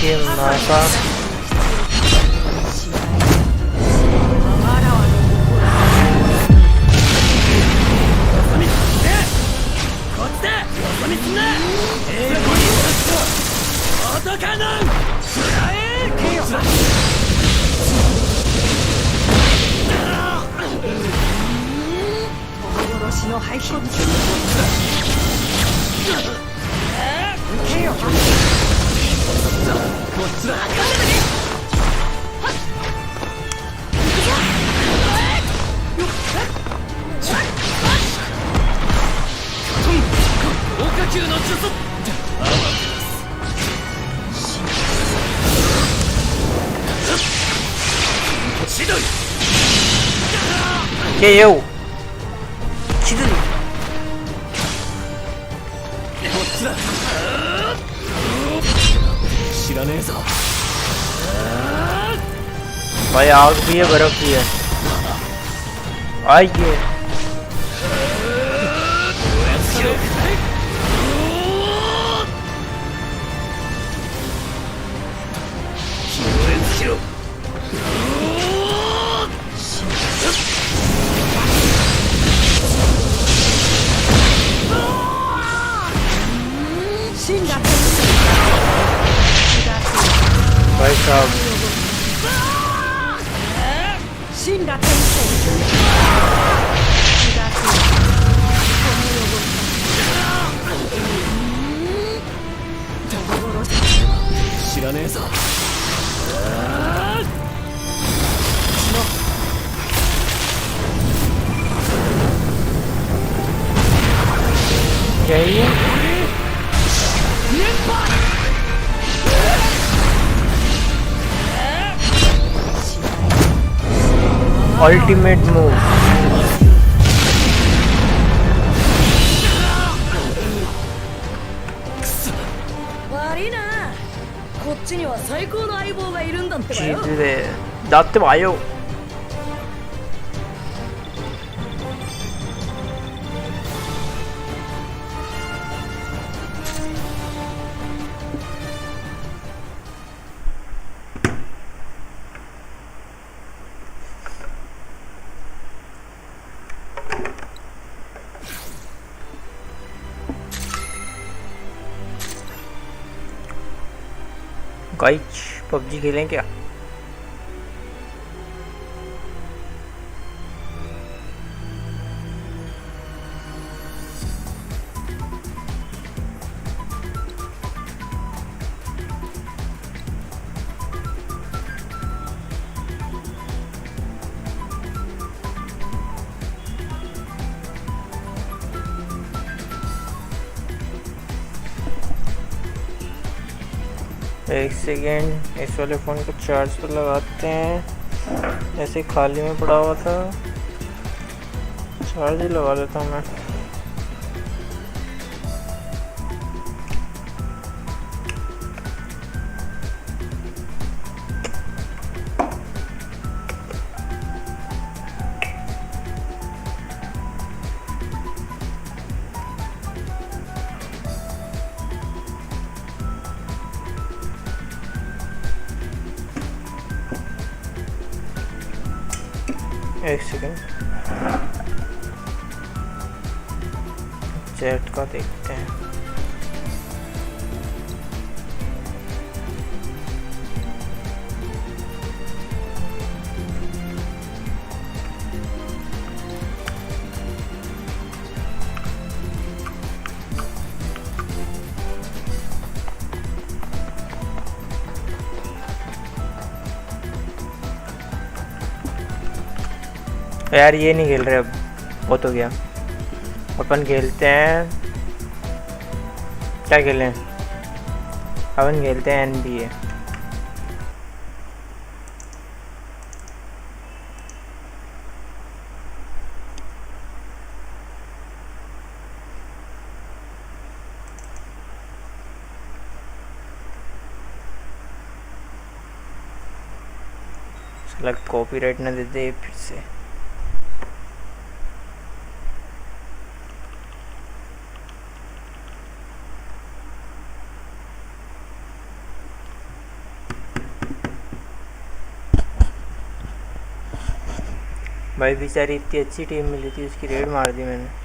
Kill Naka. 幻の廃棄物KO 千鳥知らねえぞ भाई आग भी है बर्फ भी है आइए भाई साहब 死んだ天使知らねえぞ यही है अल्टीमेट मूव दाते भाइयों गाइस पबजी खेलें क्या एक सेकेंड इस वाले फ़ोन को चार्ज पर लगाते हैं ऐसे खाली में पड़ा हुआ था चार्ज ही लगा लेता हूँ मैं एक सेकेंड चैट का देखते हैं यार ये नहीं खेल रहे अब बहुत हो गया अपन खेलते हैं क्या खेलें अपन खेलते हैं NBA साला कॉपीराइट ना दे दे फिर से भाई बेचारी इतनी अच्छी टीम मिली थी, उसकी रेड मार दी मैंने।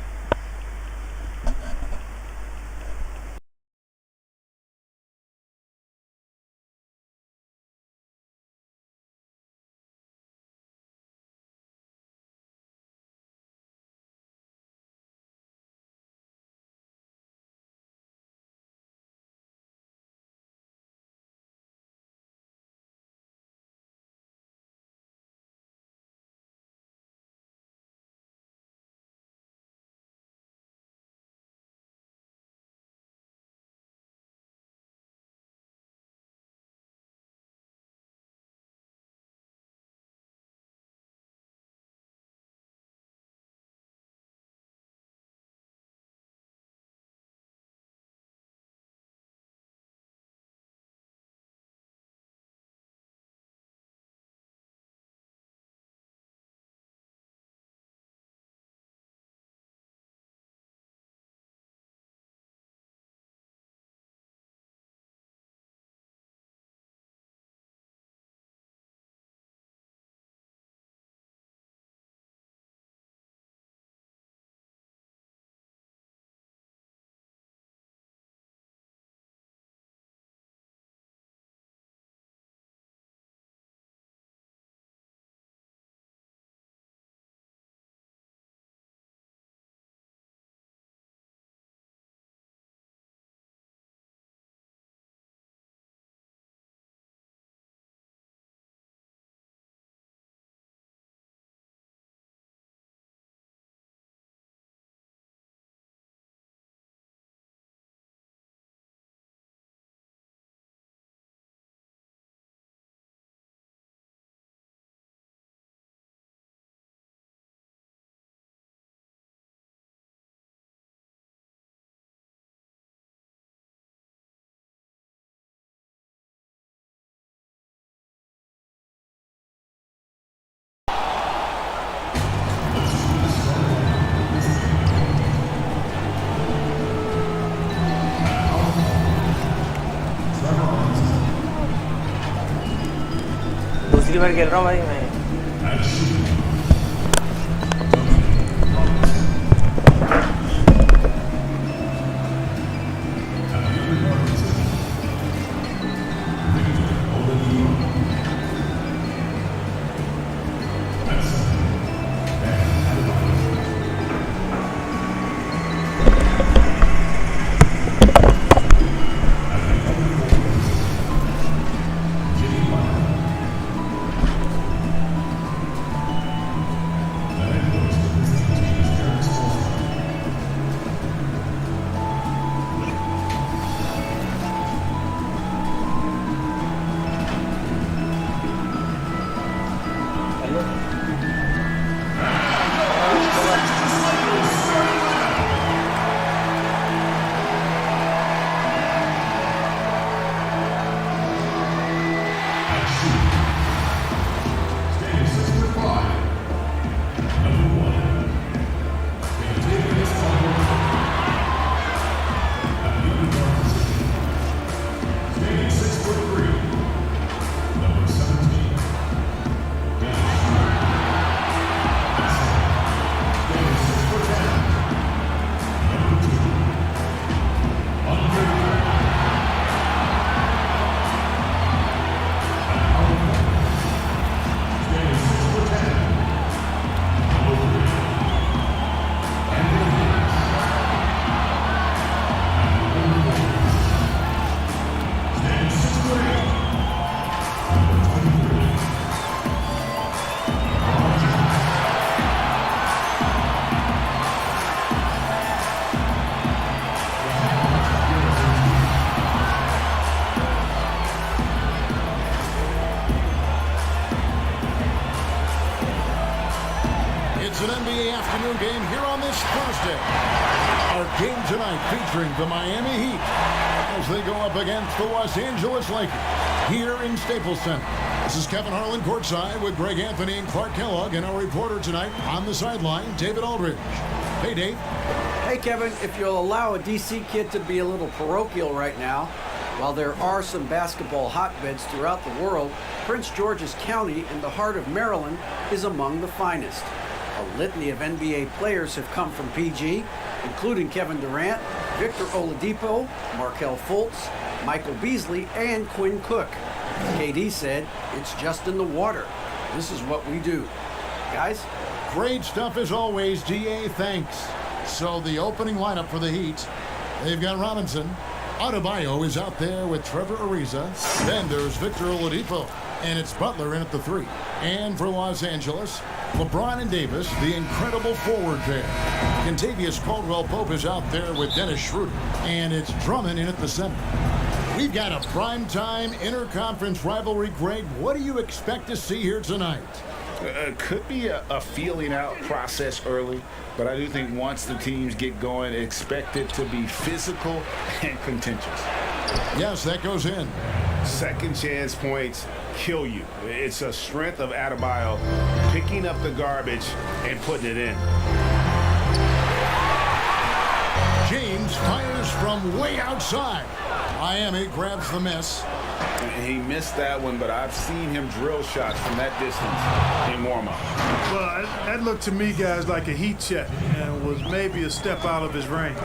दूसरी बार खेल रहा हूँ भाई मैं। It's an NBA afternoon game here on this Thursday. Our game tonight featuring the Miami Heat as they go up against the Los Angeles Lakers here in Staples Center. This is Kevin Harlan courtside with Greg Anthony and Clark Kellogg, and our reporter tonight on the sideline, David Aldridge. Hey, Dave. Hey, Kevin, if you'll allow a DC kid to be a little parochial right now, while there are some basketball hotbeds throughout the world, Prince George's County in the heart of Maryland is among the finest. A litany of NBA players have come from PG, including Kevin Durant, Victor Oladipo, Markelle Fultz, Michael Beasley, and Quinn Cook. KD said, "It's just in the water. This is what we do." Guys? Great stuff as always, DA. Thanks. So the opening lineup for the Heat, they've got Robinson. Adebayo is out there with Trevor Ariza. Then there's Victor Oladipo, and it's Butler in at the 3. And for Los Angeles, LeBron and Davis, the incredible forward pair. Kentavious Caldwell-Pope is out there with Dennis Schroeder, and it's Drummond in at the 7. We've got a primetime interconference rivalry, Greg. What do you expect to see here tonight? Could be a feeling out process early, but I do think once the teams get going, expect it to be physical and contentious. Yes, that goes in. Second chance points kill you. It's a strength of Adebayo picking up the garbage and putting it in. James fires from way outside. Miami grabs the miss. And he missed that one, but I've seen him drill shots from that distance in warm-up. Well, that looked to me, guys, like a heat check and was maybe a step out of his range.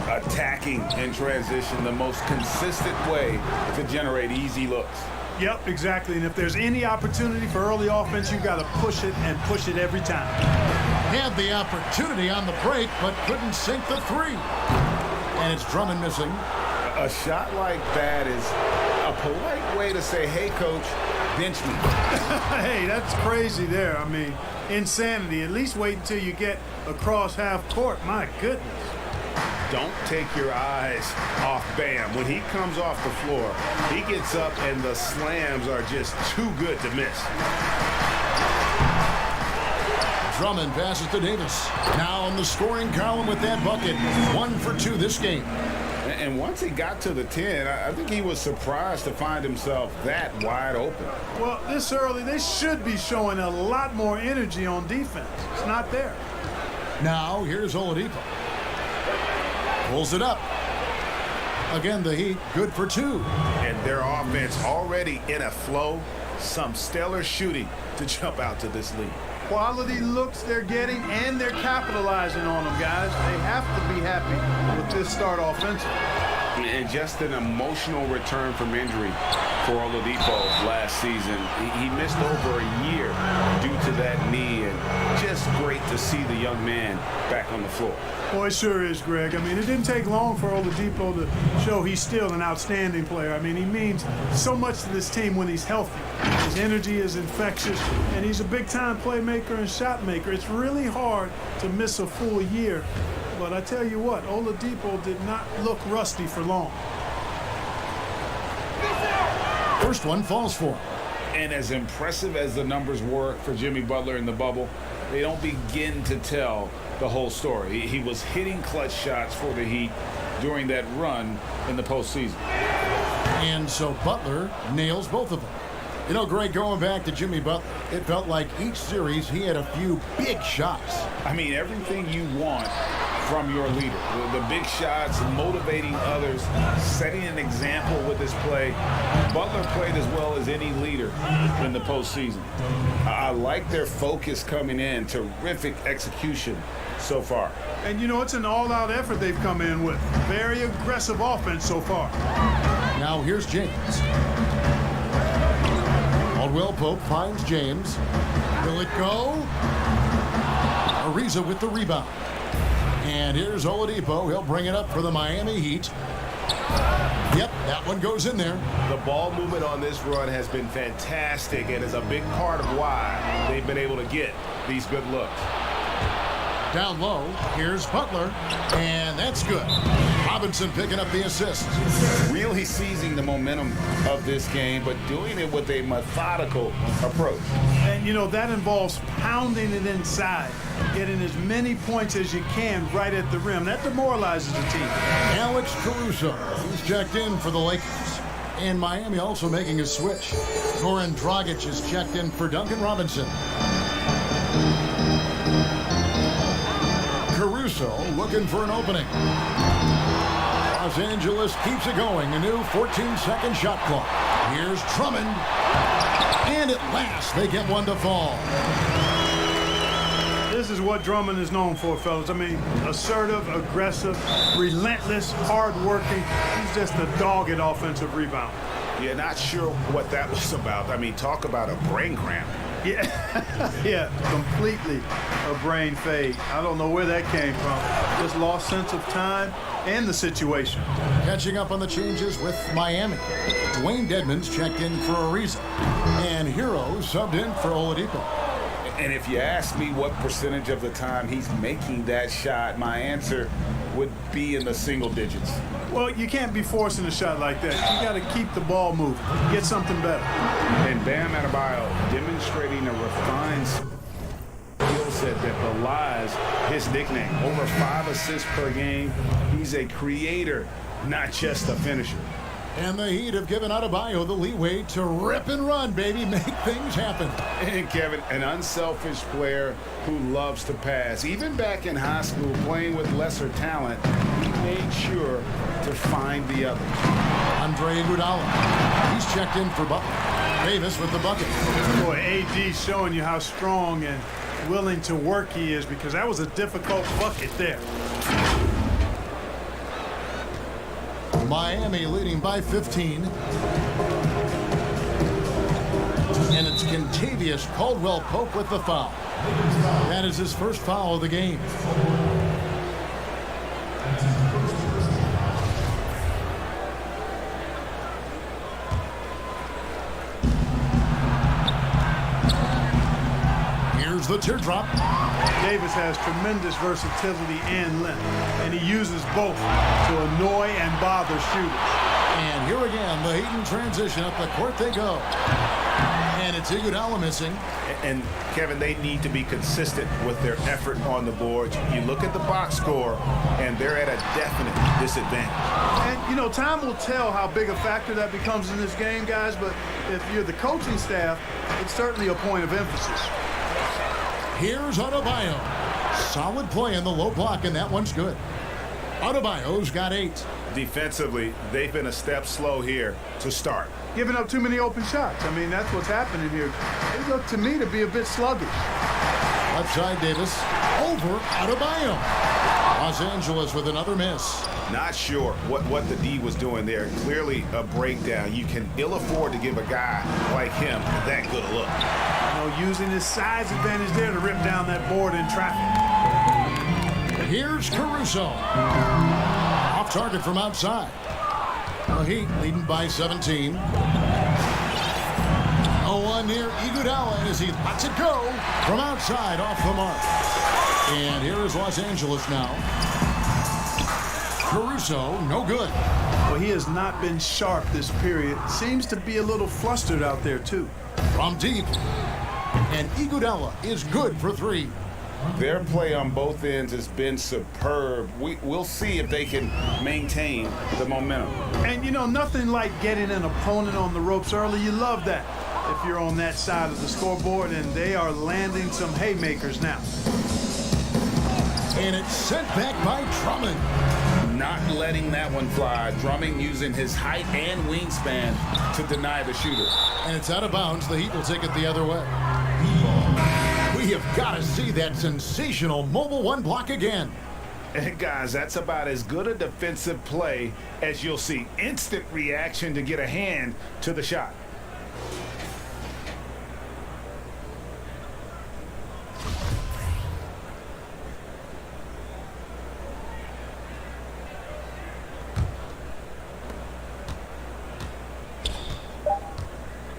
Attacking in transition, the most consistent way to generate easy looks. Yep, exactly. And if there's any opportunity for early offense, you got to push it and push it every time. Had the opportunity on the break, but couldn't sink the 3. And it's Drummond missing. A shot like that is a polite way to say, hey, coach, bench me. Hey, that's crazy there. I mean, insanity. At least wait until you get across half court. My goodness. Don't take your eyes off Bam. When he comes off the floor, he gets up and the slams are just too good to miss. Drummond passes to Davis. Now on the scoring column with that bucket. 1 for 2 this game. And once he got to the 10, I think he was surprised to find himself that wide open. Well, this early, they should be showing a lot more energy on defense. It's not there. Now, here's Oladipo. Pulls it up. Again, the Heat, good for 2. And their offense already in a flow. Some stellar shooting to jump out to this lead. Quality looks they're getting, and they're capitalizing on them, guys. They have to be happy with this start offensively. And just an emotional return from injury for Oladipo last season. He missed over a year due to that knee, and just great to see the young man back on the floor. Boy, it sure is, Greg. I mean, it didn't take long for Oladipo to show he's still an outstanding player. I mean, he means so much to this team when he's healthy. His energy is infectious, and he's a big-time playmaker and shot maker. It's really hard to miss a full year. But I tell you what, Oladipo did not look rusty for long. First one falls for him. And as impressive as the numbers were for Jimmy Butler in the bubble, they don't begin to tell the whole story. He was hitting clutch shots for the Heat during that run in the postseason. And so Butler nails both of them. You know, Greg, going back to Jimmy Butler, it felt like each series he had a few big shots. I mean, everything you want from your leader. The big shots, motivating others, setting an example with his play. Butler played as well as any leader in the postseason. I like their focus coming in. Terrific execution so far. And, you know, it's an all-out effort they've come in with. Very aggressive offense so far. Now here's James. Caldwell-Pope finds James. Will it go? Ariza with the rebound. And here's Oladipo. He'll bring it up for the Miami Heat. Yep, that one goes in there. The ball movement on this run has been fantastic and is a big part of why they've been able to get these good looks. Down low, here's Butler, and that's good. Robinson picking up the assist. Really seizing the momentum of this game, but doing it with a methodical approach. And, you know, that involves pounding it inside, getting as many points as you can right at the rim. That demoralizes the team. Alex Caruso, he's checked in for the Lakers. And Miami also making a switch. Goran Dragic is checked in for Duncan Robinson. Caruso looking for an opening. Los Angeles keeps it going. A new 14-second shot clock. Here's Drummond. And at last, they get one to fall. This is what Drummond is known for, fellas. I mean, assertive, aggressive, relentless, hard-working. He's just a dogged offensive rebounder. Yeah, not sure what that was about. I mean, talk about a brain cramp. Yeah, yeah, completely a brain fade. I don't know where that came from. Just lost sense of time and the situation. Catching up on the changes with Miami. Dwayne Dedmon's checked in for a reason. And Hero subbed in for Oladipo. And if you ask me what percentage of the time he's making that shot, my answer would be in the single digits. Well, you can't be forcing a shot like that. You got to keep the ball moving, get something better. And Bam Adebayo demonstrating a refined skill set that belies his nickname. Over 5 assists per game. He's a creator, not just a finisher. And the Heat have given Adebayo the leeway to rip and run, baby. Make things happen. And Kevin, an unselfish player who loves to pass. Even back in high school, playing with lesser talent, he made sure to find the other. Andre Iguodala. He's checked in for Butler. Davis with the bucket. Boy, AD showing you how strong and willing to work he is, because that was a difficult bucket there. Miami leading by 15. And it's Kentavious Caldwell-Pope with the foul. That is his first foul of the game. Here's the teardrop. Davis has tremendous versatility and length, and he uses both to annoy and bother shooters. And here again, the Heat in transition. Up the court they go. And it's Iguodala missing. And Kevin, they need to be consistent with their effort on the boards. You look at the box score, and they're at a definite disadvantage. And, you know, time will tell how big a factor that becomes in this game, guys, but if you're the coaching staff, it's certainly a point of emphasis. Here's Adebayo. Solid play in the low block, and that one's good. Adebayo's got 8. Defensively, they've been a step slow here to start. Giving up too many open shots. I mean, that's what's happening here. They look to me to be a bit sluggish. Left side, Davis. Over Adebayo. Los Angeles with another miss. Not sure what the D was doing there. Clearly a breakdown. You can ill afford to give a guy like him that good a look. You know, using his size advantage there to rip down that board in traffic. Here's Caruso. Off target from outside. The Heat leading by 17. 0-1 near Iguodala as he lets it go from outside off the mark. And here is Los Angeles now. Caruso, no good. Well, he has not been sharp this period. Seems to be a little flustered out there, too. From deep. And Iguodala is good for 3. Their play on both ends has been superb. We'll see if they can maintain the momentum. And, you know, nothing like getting an opponent on the ropes early. You love that if you're on that side of the scoreboard, and they are landing some haymakers now. And it's sent back by Drummond. Not letting that one fly. Drummond using his height and wingspan to deny the shooter. And it's out of bounds. The Heat will take it the other way. We have got to see that sensational mobile 1 block again. And guys, that's about as good a defensive play as you'll see. Instant reaction to get a hand to the shot.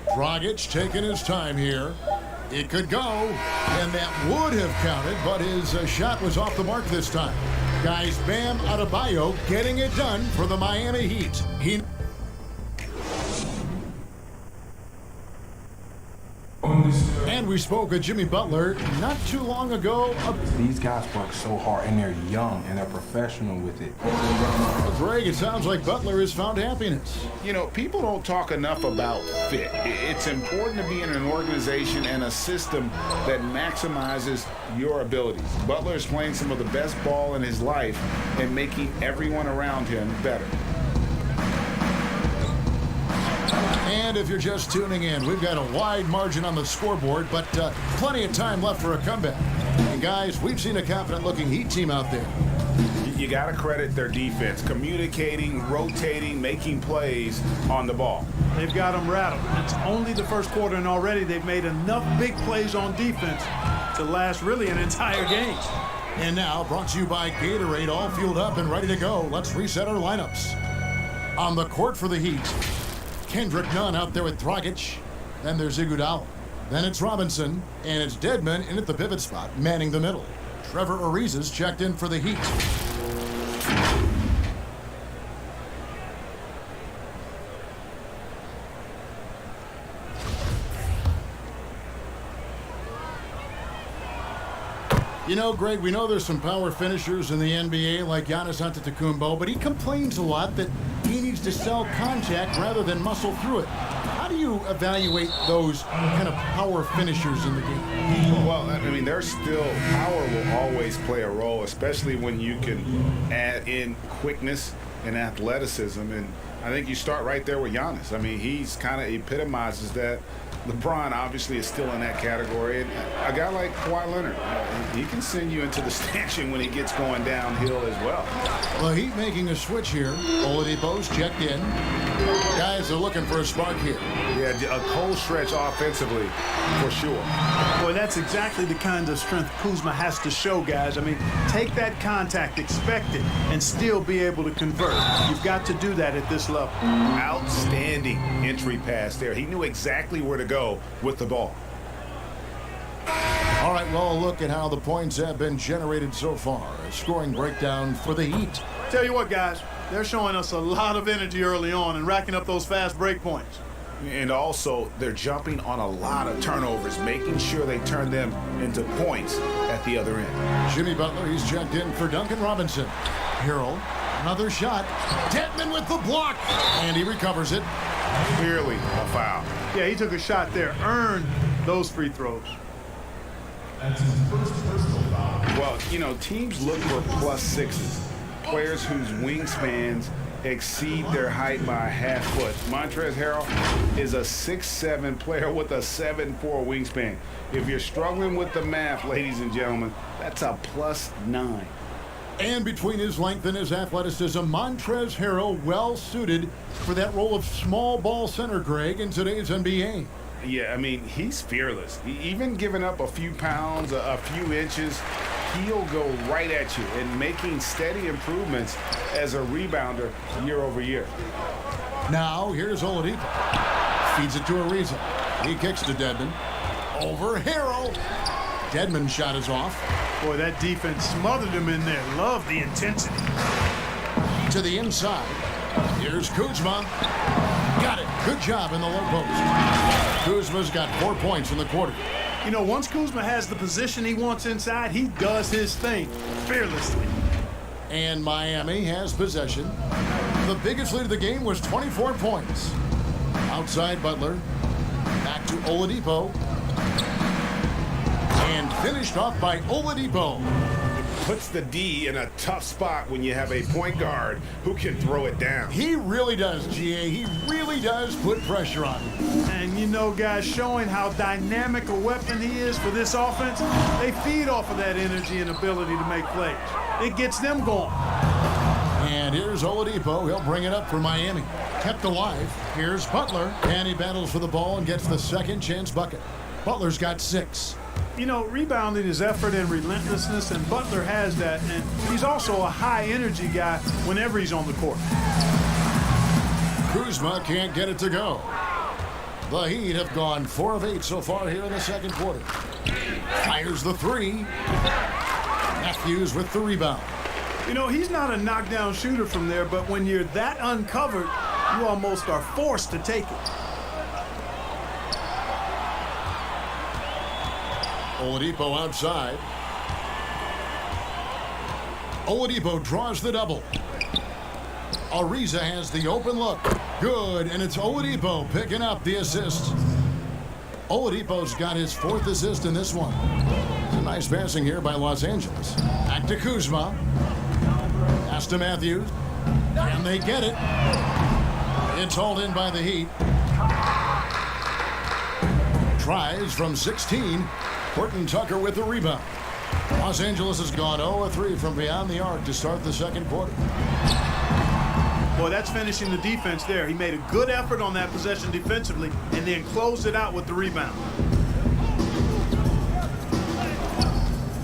Dragic taking his time here. It could go, and that would have counted, but his shot was off the mark this time. Guys, Bam Adebayo getting it done for the Miami Heat. And we spoke with Jimmy Butler not too long ago. These guys work so hard, and they're young, and they're professional with it. Well, Greg, it sounds like Butler has found happiness. You know, people don't talk enough about fit. It's important to be in an organization and a system that maximizes your abilities. Butler is playing some of the best ball in his life and making everyone around him better. And if you're just tuning in, we've got a wide margin on the scoreboard, but plenty of time left for a comeback. And guys, we've seen a confident-looking Heat team out there. You got to credit their defense, communicating, rotating, making plays on the ball. They've got them rattled. It's only the first quarter, and already they've made enough big plays on defense to last really an entire game. And now, brought to you by Gatorade, all fueled up and ready to go. Let's reset our lineups. On the court for the Heat, Kendrick Nunn out there with Dragic. Then there's Iguodala. Then it's Robinson, and it's Dedmon in at the pivot spot, manning the middle. Trevor Ariza's checked in for the Heat. You know, Greg, we know there's some power finishers in the NBA like Giannis Antetokounmpo, but he complains a lot that he needs to sell contact rather than muscle through it. How do you evaluate those kind of power finishers in the game? Well, I mean, there's still power will always play a role, especially when you can add in quickness and athleticism. And I think you start right there with Giannis. I mean, he's kind of epitomizes that. LeBron obviously is still in that category. And a guy like Kawhi Leonard, he can send you into the stanchion when he gets going downhill as well. Well, Heat making a switch here. Oladipo's checked in. Guys are looking for a spark here. Yeah, a cold stretch offensively, for sure. Boy, that's exactly the kind of strength Kuzma has to show, guys. I mean, take that contact, expect it, and still be able to convert. You've got to do that at this level. Outstanding entry pass there. He knew exactly where to go with the ball. All right, well, a look at how the points have been generated so far. A scoring breakdown for the Heat. Tell you what, guys, they're showing us a lot of energy early on and racking up those fast break points. And also, they're jumping on a lot of turnovers, making sure they turn them into points at the other end. Jimmy Butler, he's checked in for Duncan Robinson. Harrell, another shot. Dedmon with the block, and he recovers it. Clearly a foul. Yeah, he took a shot there, earned those free throws. That's his first personal foul. Well, you know, teams look for plus sixes, players whose wingspans exceed their height by a half foot. Montrezl Harrell is a 6'7" player with a 7'4" wingspan. If you're struggling with the math, ladies and gentlemen, that's a +9. And between his length and his athleticism, Montrezl Harrell well suited for that role of small ball center, Greg, in today's NBA. Yeah, I mean, he's fearless. Even giving up a few pounds, a few inches, he'll go right at you and making steady improvements as a rebounder year over year. Now, here's Oladipo. Feeds it to Ariza. He kicks to Dedmon. Over Harrell. Dedmon's shot is off. Boy, that defense smothered him in there. Love the intensity. To the inside. Here's Kuzma. Got it. Good job in the low post. Kuzma's got 4 points in the quarter. You know, once Kuzma has the position he wants inside, he does his thing fearlessly. And Miami has possession. The biggest lead of the game was 24 points. Outside Butler. Back to Oladipo. And finished off by Oladipo. Puts the D in a tough spot when you have a point guard who can throw it down. He really does, GA. He really does put pressure on him. And you know, guys, showing how dynamic a weapon he is for this offense, they feed off of that energy and ability to make plays. It gets them going. And here's Oladipo. He'll bring it up for Miami. Kept alive. Here's Butler. And he battles for the ball and gets the second chance bucket. Butler's got 6. You know, rebounding is effort and relentlessness, and Butler has that. And he's also a high-energy guy whenever he's on the court. Kuzma can't get it to go. The Heat have gone 4 of 8 so far here in the second quarter. Fires the 3. Matthews with the rebound. You know, he's not a knockdown shooter from there, but when you're that uncovered, you almost are forced to take it. Oladipo outside. Oladipo draws the double. Ariza has the open look. Good, and it's Oladipo picking up the assist. Oladipo's got his 4th assist in this one. It's a nice passing here by Los Angeles. Back to Kuzma. Pass to Matthews. And they get it. It's hauled in by the Heat. Tries from 16. Horton Tucker with the rebound. Los Angeles has gone 0-3 from beyond the arc to start the second quarter. Boy, that's finishing the defense there. He made a good effort on that possession defensively and then closed it out with the rebound.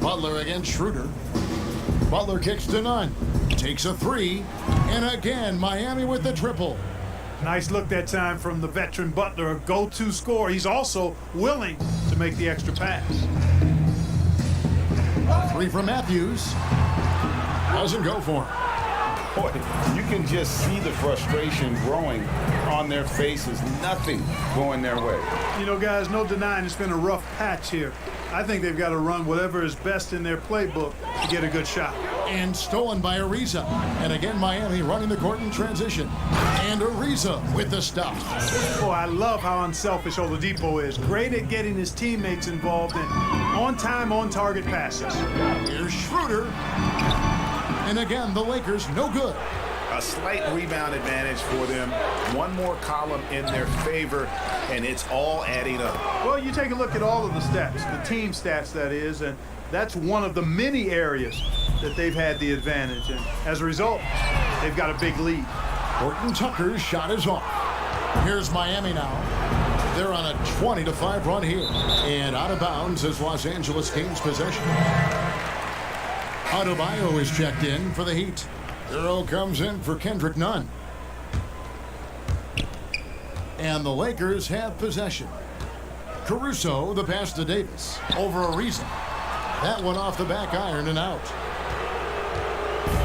Butler against Schroeder. Butler kicks to none. Takes a three. And again, Miami with the triple. Nice look that time from the veteran Butler, a go-to scorer. He's also willing to make the extra pass. Three from Matthews. Doesn't go for him. Boy, you can just see the frustration growing on their faces. Nothing going their way. You know, guys, no denying it's been a rough patch here. I think they've got to run whatever is best in their playbook to get a good shot. And stolen by Ariza. And again, Miami running the court in transition. And Ariza with the stop. Boy, I love how unselfish Oladipo is. Great at getting his teammates involved in on-time, on-target passes. Here's Schroeder. And again, the Lakers no good. A slight rebound advantage for them. One more column in their favor, and it's all adding up. Well, you take a look at all of the stats, the team stats that is, and that's one of the many areas that they've had the advantage. And as a result, they've got a big lead. Horton Tucker's shot is off. Here's Miami now. They're on a 20-5 run here. And out of bounds as Los Angeles gains possession. Adebayo is checked in for the Heat. Earl comes in for Kendrick Nunn. And the Lakers have possession. Caruso, the pass to Davis. Over Ariza. That one off the back iron and out.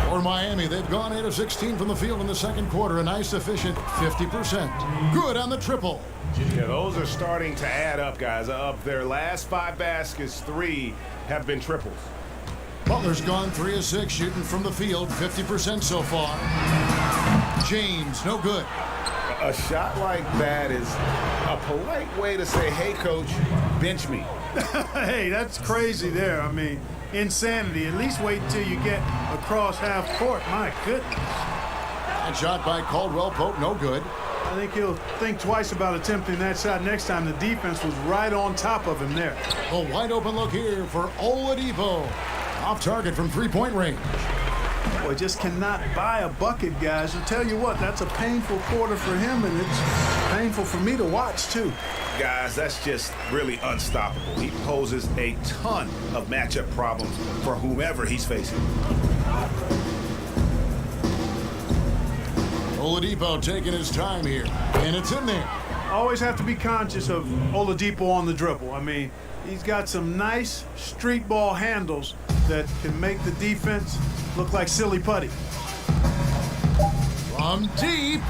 For Miami, they've gone 8 of 16 from the field in the second quarter. A nice, efficient 50%. Good on the triple. Yeah, those are starting to add up, guys. Of their last 5 baskets, 3 have been triples. Butler's gone 3 of 6 shooting from the field, 50% so far. James, no good. A shot like that is a polite way to say, hey, coach, bench me. Hey, that's crazy there. I mean, insanity. At least wait until you get across half court. My goodness. That shot by Caldwell Pope, no good. I think he'll think twice about attempting that shot next time. The defense was right on top of him there. A wide open look here for Oladipo. Off target from three-point range. Boy, just cannot buy a bucket, guys. I'll tell you what, that's a painful quarter for him, and it's painful for me to watch, too. Guys, that's just really unstoppable. He poses a ton of matchup problems for whomever he's facing. Oladipo taking his time here, and it's in there. Always have to be conscious of Oladipo on the dribble. I mean, he's got some nice street ball handles that can make the defense look like silly putty. From deep.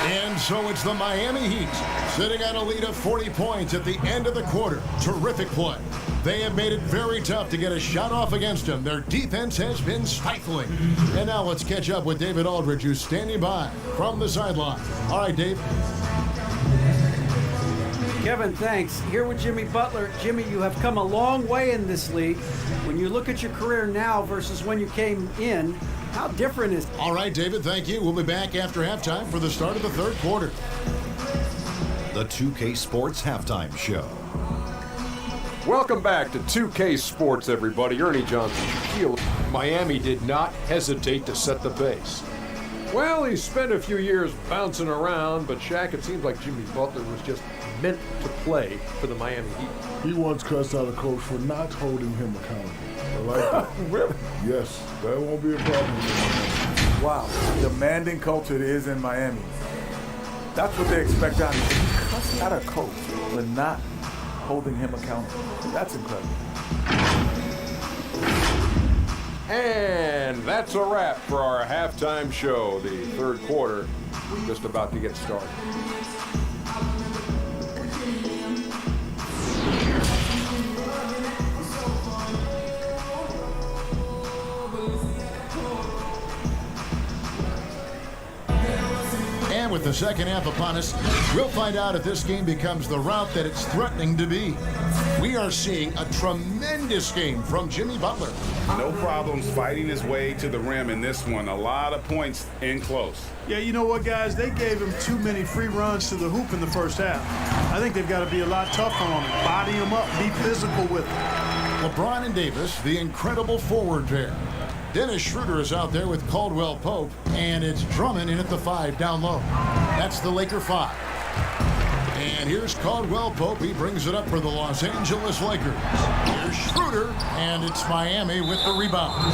And so it's the Miami Heat sitting on a lead of 40 points at the end of the quarter. Terrific play. They have made it very tough to get a shot off against them. Their defense has been stifling. And now let's catch up with David Aldridge, who's standing by from the sideline. All right, Dave. Kevin, thanks. Here with Jimmy Butler. Jimmy, you have come a long way in this league. When you look at your career now versus when you came in, how different is it? All right, David, thank you. We'll be back after halftime for the start of the third quarter. The 2K Sports Halftime Show. Welcome back to 2K Sports, everybody. Ernie Johnson, Shaquille. Miami did not hesitate to set the pace. Well, he spent a few years bouncing around, but Shaq, it seems like Jimmy Butler was just meant to play for the Miami Heat. He once cussed out a coach for not holding him accountable. I like that. Really? Yes, that won't be a problem. Wow, demanding culture it is in Miami. That's what they expect out of him. Cuss out a coach for not holding him accountable. That's incredible. And that's a wrap for our halftime show. The third quarter just about to get started. And with the the second half upon us. We'll find out if this game becomes the rout that it's threatening to be. We are seeing a tremendous game from Jimmy Butler. No problems fighting his way to the rim in this one. A lot of points in close. Yeah, you know what, guys? They gave him too many free runs to the hoop in the first half. I think they've got to be a lot tougher on him. Body him up, be physical with him. LeBron and Davis, the incredible forward pair. Dennis Schroeder is out there with Caldwell Pope, and it's Drummond in at the 5 down low. That's the Laker 5. And here's Caldwell Pope. He brings it up for the Los Angeles Lakers. Here's Schroeder, and it's Miami with the rebound.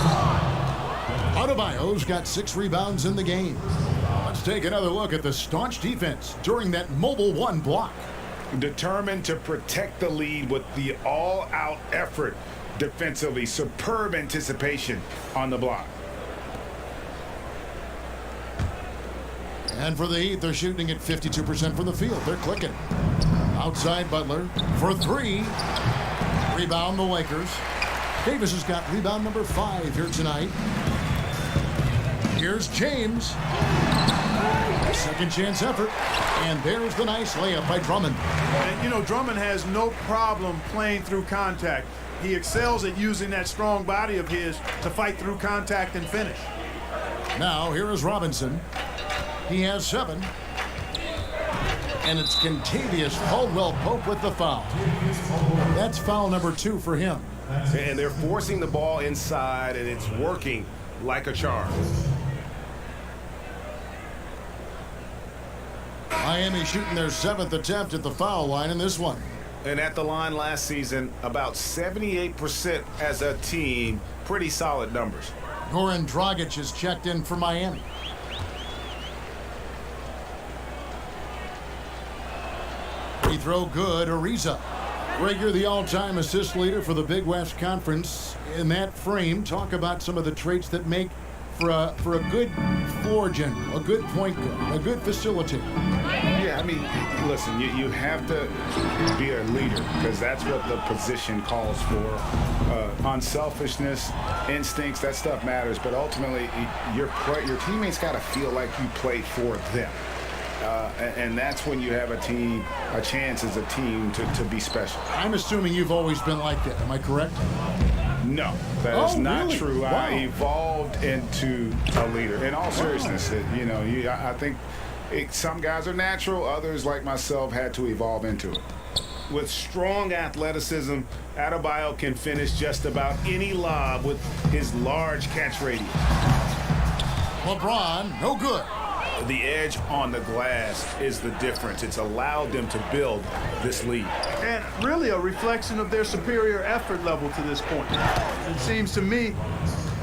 Adebayo's got 6 rebounds in the game. Let's take another look at the staunch defense during that mobile 1 block. Determined to protect the lead with the all-out effort defensively. Superb anticipation on the block. And for the Heat, they're shooting at 52% from the field. They're clicking. Outside Butler for 3. Rebound the Lakers. Davis has got rebound number 5 here tonight. Here's James. Second chance effort. And there's the nice layup by Drummond. And, you know, Drummond has no problem playing through contact. He excels at using that strong body of his to fight through contact and finish. Now, here is Robinson. He has 7. And it's Kentavious Caldwell-Pope with the foul. That's foul number 2 for him. And they're forcing the ball inside, and it's working like a charm. Miami shooting their 7th attempt at the foul line in this one. And at the line last season, about 78% as a team. Pretty solid numbers. Goran Dragic is checked in for Miami. Free throw good, Ariza. Greg, you're the all-time assist leader for the Big West Conference. In that frame, talk about some of the traits that make for a good floor general, a good point guard, a good facilitator. Yeah, I mean, listen, you have to be a leader because that's what the position calls for. Unselfishness, instincts, that stuff matters. But ultimately, your teammates got to feel like you play for them. And that's when you have a chance as a team to be special. I'm assuming you've always been like that. Am I correct? No, that is not really? true. Wow. I evolved into a leader. In all seriousness, I think some guys are natural. Others, like myself, had to evolve into it. With strong athleticism, Adebayo can finish just about any lob with his large catch radius. LeBron, no good. The edge on the glass is the difference. It's allowed them to build this lead. And really a reflection of their superior effort level to this point. It seems to me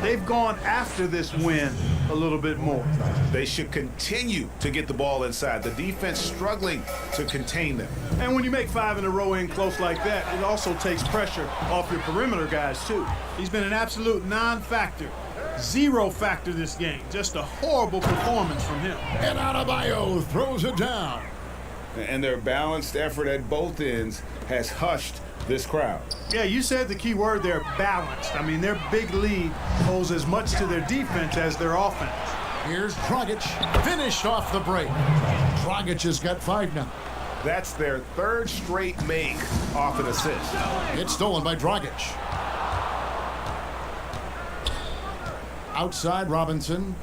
they've gone after this win a little bit more. They should continue to get the ball inside. The defense struggling to contain them. And when you make 5 in a row in close like that, it also takes pressure off your perimeter guys, too. He's been an absolute non-factor. 0 factor this game. Just a horrible performance from him. And Adebayo throws it down. And their balanced effort at both ends has hushed this crowd. Yeah, you said the key word there, balanced. I mean, their big lead owes as much to their defense as their offense. Here's Dragic, finished off the break. Dragic has got 5 now. That's their 3rd straight make off an assist. It's stolen by Dragic. Outside Robinson.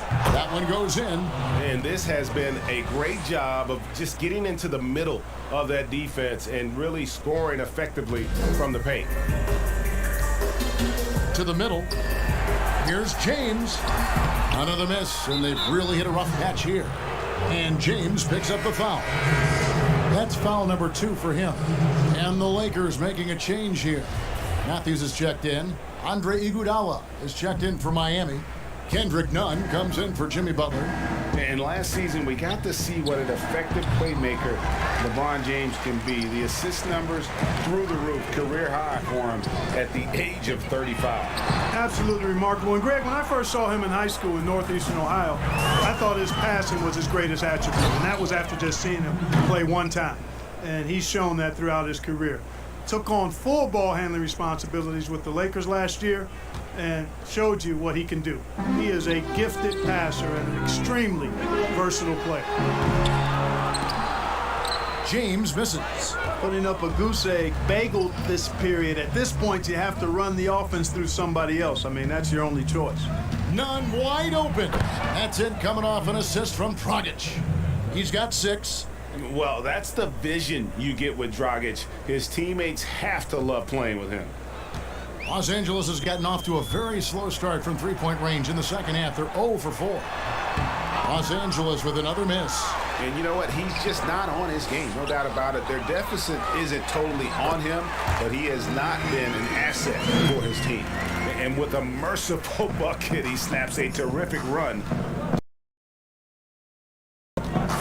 That one goes in. And this has been a great job of just getting into the middle of that defense and really scoring effectively from the paint. To the middle. Here's James. Another miss, and they've really hit a rough patch here. And James picks up the foul. That's foul number 2 for him. And the Lakers making a change here. Matthews is checked in. Andre Iguodala is checked in for Miami. Kendrick Nunn comes in for Jimmy Butler. And last season, we got to see what an effective playmaker LeBron James can be. The assist numbers through the roof, career high for him at the age of 35. Absolutely remarkable. And Greg, when I first saw him in high school in northeastern Ohio, I thought his passing was his greatest attribute. And that was after just seeing him play one time. And he's shown that throughout his career. took on full ball handling responsibilities with the Lakers last year and showed you what he can do. He is a gifted passer and an extremely versatile player. James misses. Putting up a goose egg bagel this period. At this point, you have to run the offense through somebody else. I mean, that's your only choice. None wide open. That's it, coming off an assist from Dragic. He's got 6. Well, that's the vision you get with Dragic. His teammates have to love playing with him. Los Angeles has gotten off to a very slow start from three-point range in the second half. They're 0 for 4. Los Angeles with another miss. And you know what? He's just not on his game, no doubt about it. Their deficit isn't totally on him, but he has not been an asset for his team. And with a merciful bucket, he snaps a terrific run.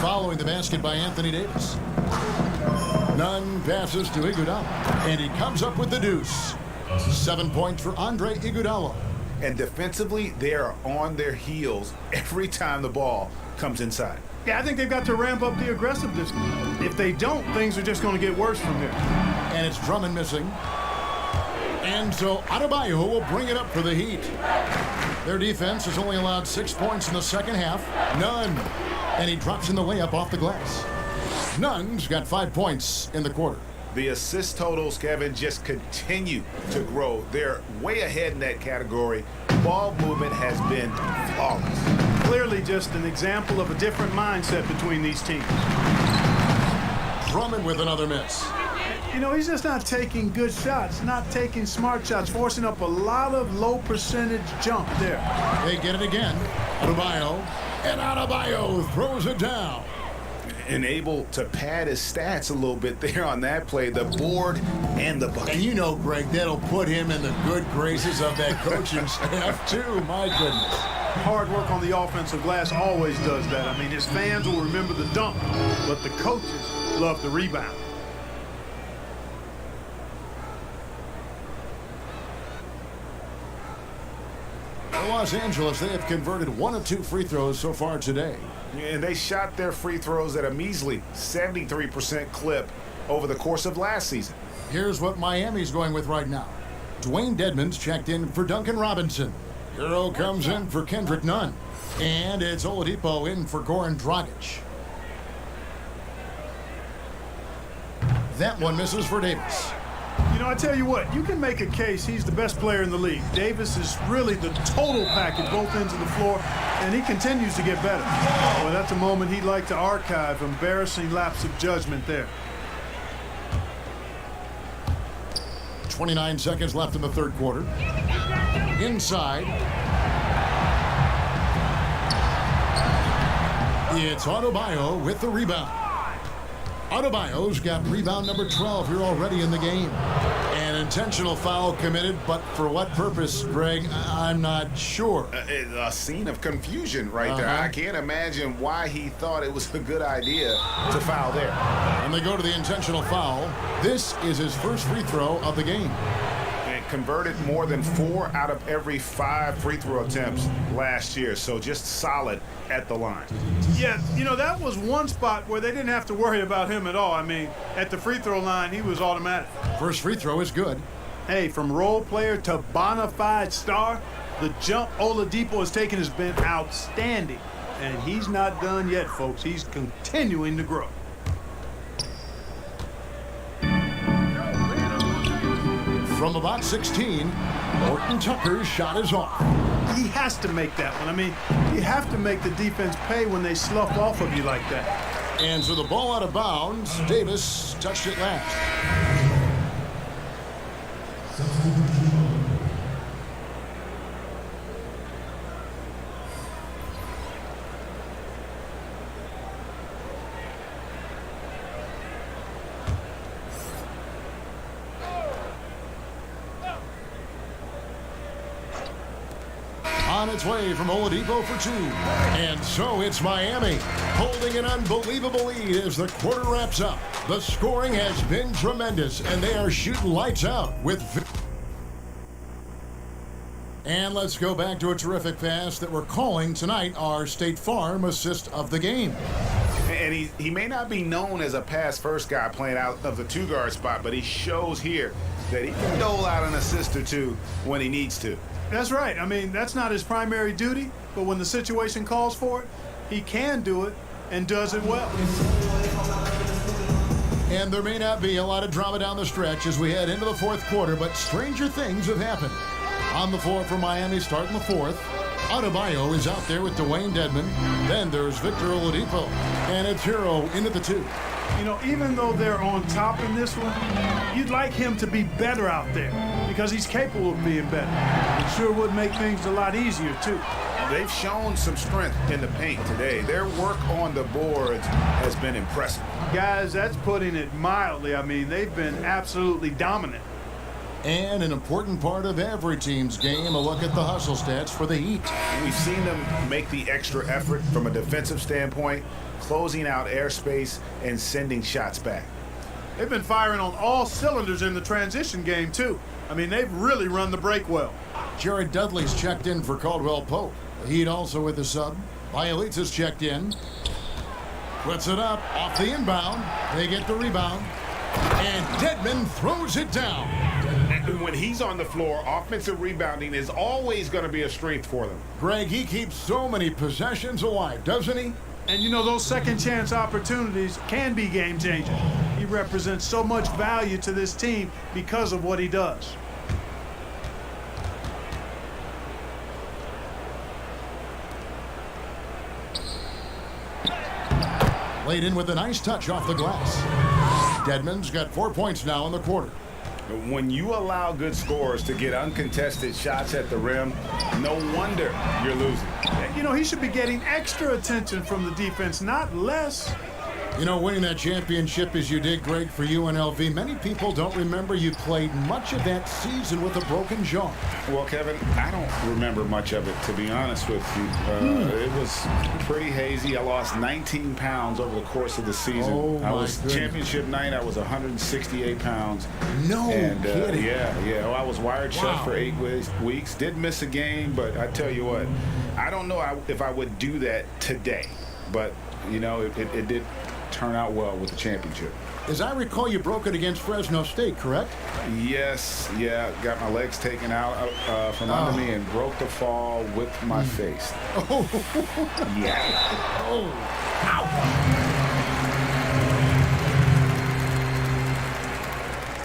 Following the basket by Anthony Davis. Nunn passes to Iguodala, and he comes up with the deuce. 7 points for Andre Iguodala. And defensively, they are on their heels every time the ball comes inside. Yeah, I think they've got to ramp up the aggressiveness. If they don't, things are just going to get worse from here. And it's Drummond missing. And so Adebayo will bring it up for the Heat. Their defense has only allowed 6 points in the second half. Nunn. And he drops in the layup off the glass. Nunn's got 5 points in the quarter. The assist totals, Kevin, just continue to grow. They're way ahead in that category. Ball movement has been flawless. Clearly just an example of a different mindset between these teams. Drummond with another miss. You know, he's just not taking good shots, not taking smart shots, forcing up a lot of low percentage jump there. They get it again. Adebayo. And Adebayo throws it down. And able to pad his stats a little bit there on that play, the board and the bucket. And you know, Greg, that'll put him in the good graces of that coaching staff, too. My goodness. Hard work on the offensive glass always does that. I mean, his fans will remember the dunk, but the coaches love the rebound. Los Angeles, they have converted 1 of 2 free throws so far today. And they shot their free throws at a measly 73% clip over the course of last season. Here's what Miami's going with right now. Dwayne Dedmon's checked in for Duncan Robinson. Euro comes in for Kendrick Nunn. And it's Oladipo in for Goran Dragic. That one misses for Davis. You know, I tell you what, you can make a case he's the best player in the league. Davis is really the total package, both ends of the floor, and he continues to get better. Well, that's a moment he'd like to archive. Embarrassing lapse of judgment there. 29 seconds left in the third quarter. Inside. It's Adebayo with the rebound. Adebayo's got rebound number 12 here already in the game. An intentional foul committed, but for what purpose, Greg? I'm not sure. A scene of confusion right there. I can't imagine why he thought it was a good idea to foul there. And they go to the intentional foul. This is his first free throw of the game. And converted more than 4 out of every 5 free throw attempts last year, so just solid at the line. Yeah, you know, that was one spot where they didn't have to worry about him at all. I mean, at the free throw line, he was automatic. First free throw is good. Hey, from role player to bona fide star, the jump Oladipo has taken has been outstanding. And he's not done yet, folks. He's continuing to grow. From about 16, Morton Tucker's shot is off. He has to make that one. I mean, you have to make the defense pay when they slough off of you like that. And so the ball out of bounds. Davis touched it last. On its way from Oladipo for 2. And so it's Miami holding an unbelievable lead as the quarter wraps up. The scoring has been tremendous, and they are shooting lights out with... And let's go back to a terrific pass that we're calling tonight our State Farm assist of the game. And he may not be known as a pass-first guy playing out of the two-guard spot, but he shows here that he can dole out an assist or two when he needs to. That's right. I mean, that's not his primary duty, but when the situation calls for it, he can do it and does it well. And there may not be a lot of drama down the stretch as we head into the fourth quarter, but stranger things have happened. On the floor for Miami starting the fourth, Adebayo is out there with Dwayne Dedmon. Then there's Victor Oladipo, and it's Hero into the two. You know, even though they're on top in this one, you'd like him to be better out there because he's capable of being better. It sure would make things a lot easier, too. They've shown some strength in the paint today. Their work on the boards has been impressive. Guys, that's putting it mildly. I mean, they've been absolutely dominant. And an important part of every team's game, a look at the hustle stats for the Heat. We've seen them make the extra effort from a defensive standpoint, closing out airspace and sending shots back. They've been firing on all cylinders in the transition game, too. I mean, they've really run the break well. Jared Dudley's checked in for Caldwell Pope. The Heat also with the sub. Bielitz has checked in. Puts it up off the inbound. They get the rebound. And Dedmon throws it down. When he's on the floor, offensive rebounding is always going to be a strength for them. Greg, he keeps so many possessions alive, doesn't he? And you know, those second chance opportunities can be game changing. He represents so much value to this team because of what he does. Laid in with a nice touch off the glass. Dedmon's got 4 points now in the quarter. When you allow good scorers to get uncontested shots at the rim, no wonder you're losing. You know, he should be getting extra attention from the defense, not less. You know, winning that championship as you did, Greg, for UNLV, many people don't remember you played much of that season with a broken jaw. Well, Kevin, I don't remember much of it, to be honest with you. It was pretty hazy. I lost 19 pounds over the course of the season. Oh, I was goodness. championship night, I was 168 pounds. No kidding. Yeah. Well, I was wired shut for 8 weeks. Did miss a game, but I tell you what, I don't know if I would do that today. But, you know, it did turn out well with the championship. As I recall, you broke it against Fresno State, correct? Yes, got my legs taken out from under me and broke the fall with my face. Oh. Yeah. Oh.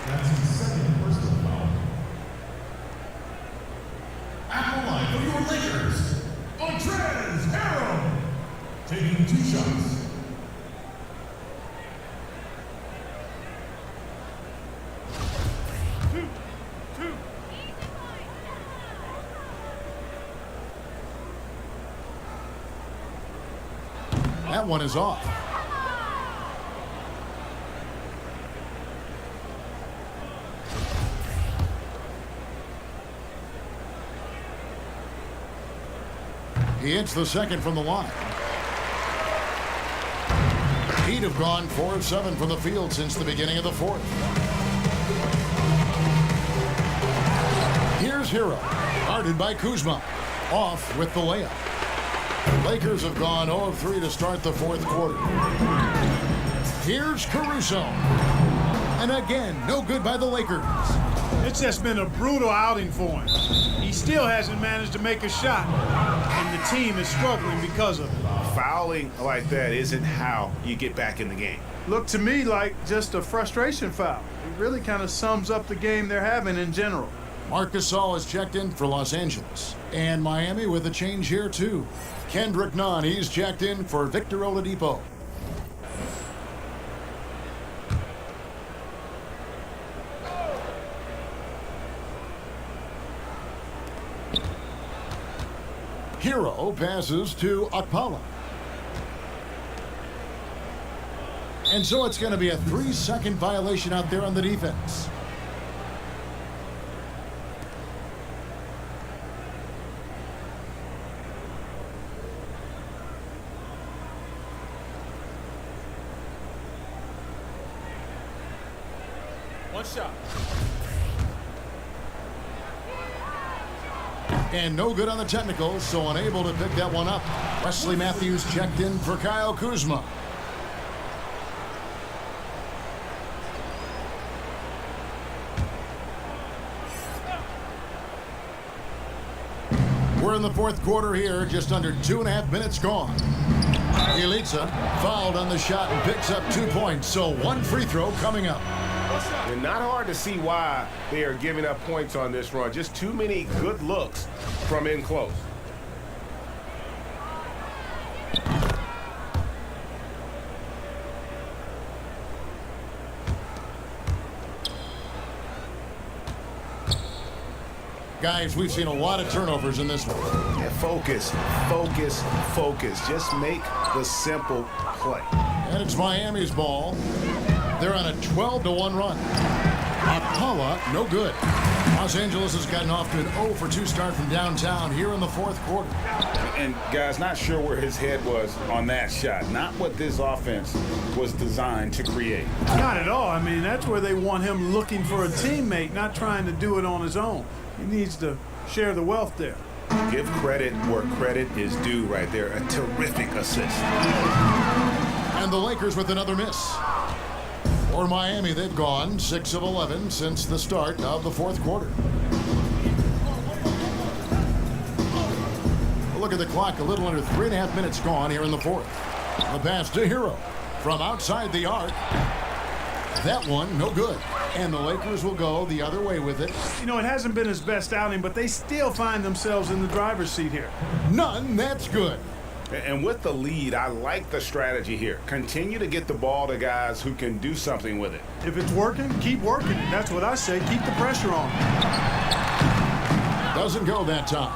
That's his second personal foul. At the line for your Lakers, Montrezl Harrell, taking 2 shots. That one is off. He hits the second from the line. Heat have gone 4 of 7 from the field since the beginning of the fourth. Here's Hero, guarded by Kuzma. Off with the layup. Lakers have gone 0 of 3 to start the fourth quarter. Here's Caruso. And again, no good by the Lakers. It's just been a brutal outing for him. He still hasn't managed to make a shot, and the team is struggling because of it. Fouling like that isn't how you get back in the game. Looked to me like just a frustration foul. It really kind of sums up the game they're having in general. Marc Gasol has checked in for Los Angeles. And Miami with a change here, too. Kendrick Nunn, he's checked in for Victor Oladipo. Hero passes to Okpala. And so it's going to be a 3-second violation out there on the defense. One shot. And no good on the technical, so unable to pick that one up. Wesley Matthews checked in for Kyle Kuzma. We're in the fourth quarter here, just under 2.5 minutes gone. Elitsa fouled on the shot and picks up 2 points, so one free throw coming up. And not hard to see why they are giving up points on this run. Just too many good looks from in close. Guys, we've seen a lot of turnovers in this one. Yeah, focus, focus, focus. Just make the simple play. And it's Miami's ball. They're on a 12-1 run. Apala, no good. Los Angeles has gotten off to an 0-for-2 start from downtown here in the fourth quarter. And guys, not sure where his head was on that shot. Not what this offense was designed to create. Not at all. I mean, that's where they want him looking for a teammate, not trying to do it on his own. He needs to share the wealth there. Give credit where credit is due right there. A terrific assist. And the Lakers with another miss. For Miami, they've gone 6 of 11 since the start of the fourth quarter. Look at the clock, a little under 3.5 minutes gone here in the fourth. The pass to Hero from outside the arc. That one, no good. And the Lakers will go the other way with it. You know, it hasn't been his best outing, but they still find themselves in the driver's seat here. None, that's good. And with the lead, I like the strategy here. Continue to get the ball to guys who can do something with it. If it's working, keep working it. That's what I say. Keep the pressure on. Doesn't go that time.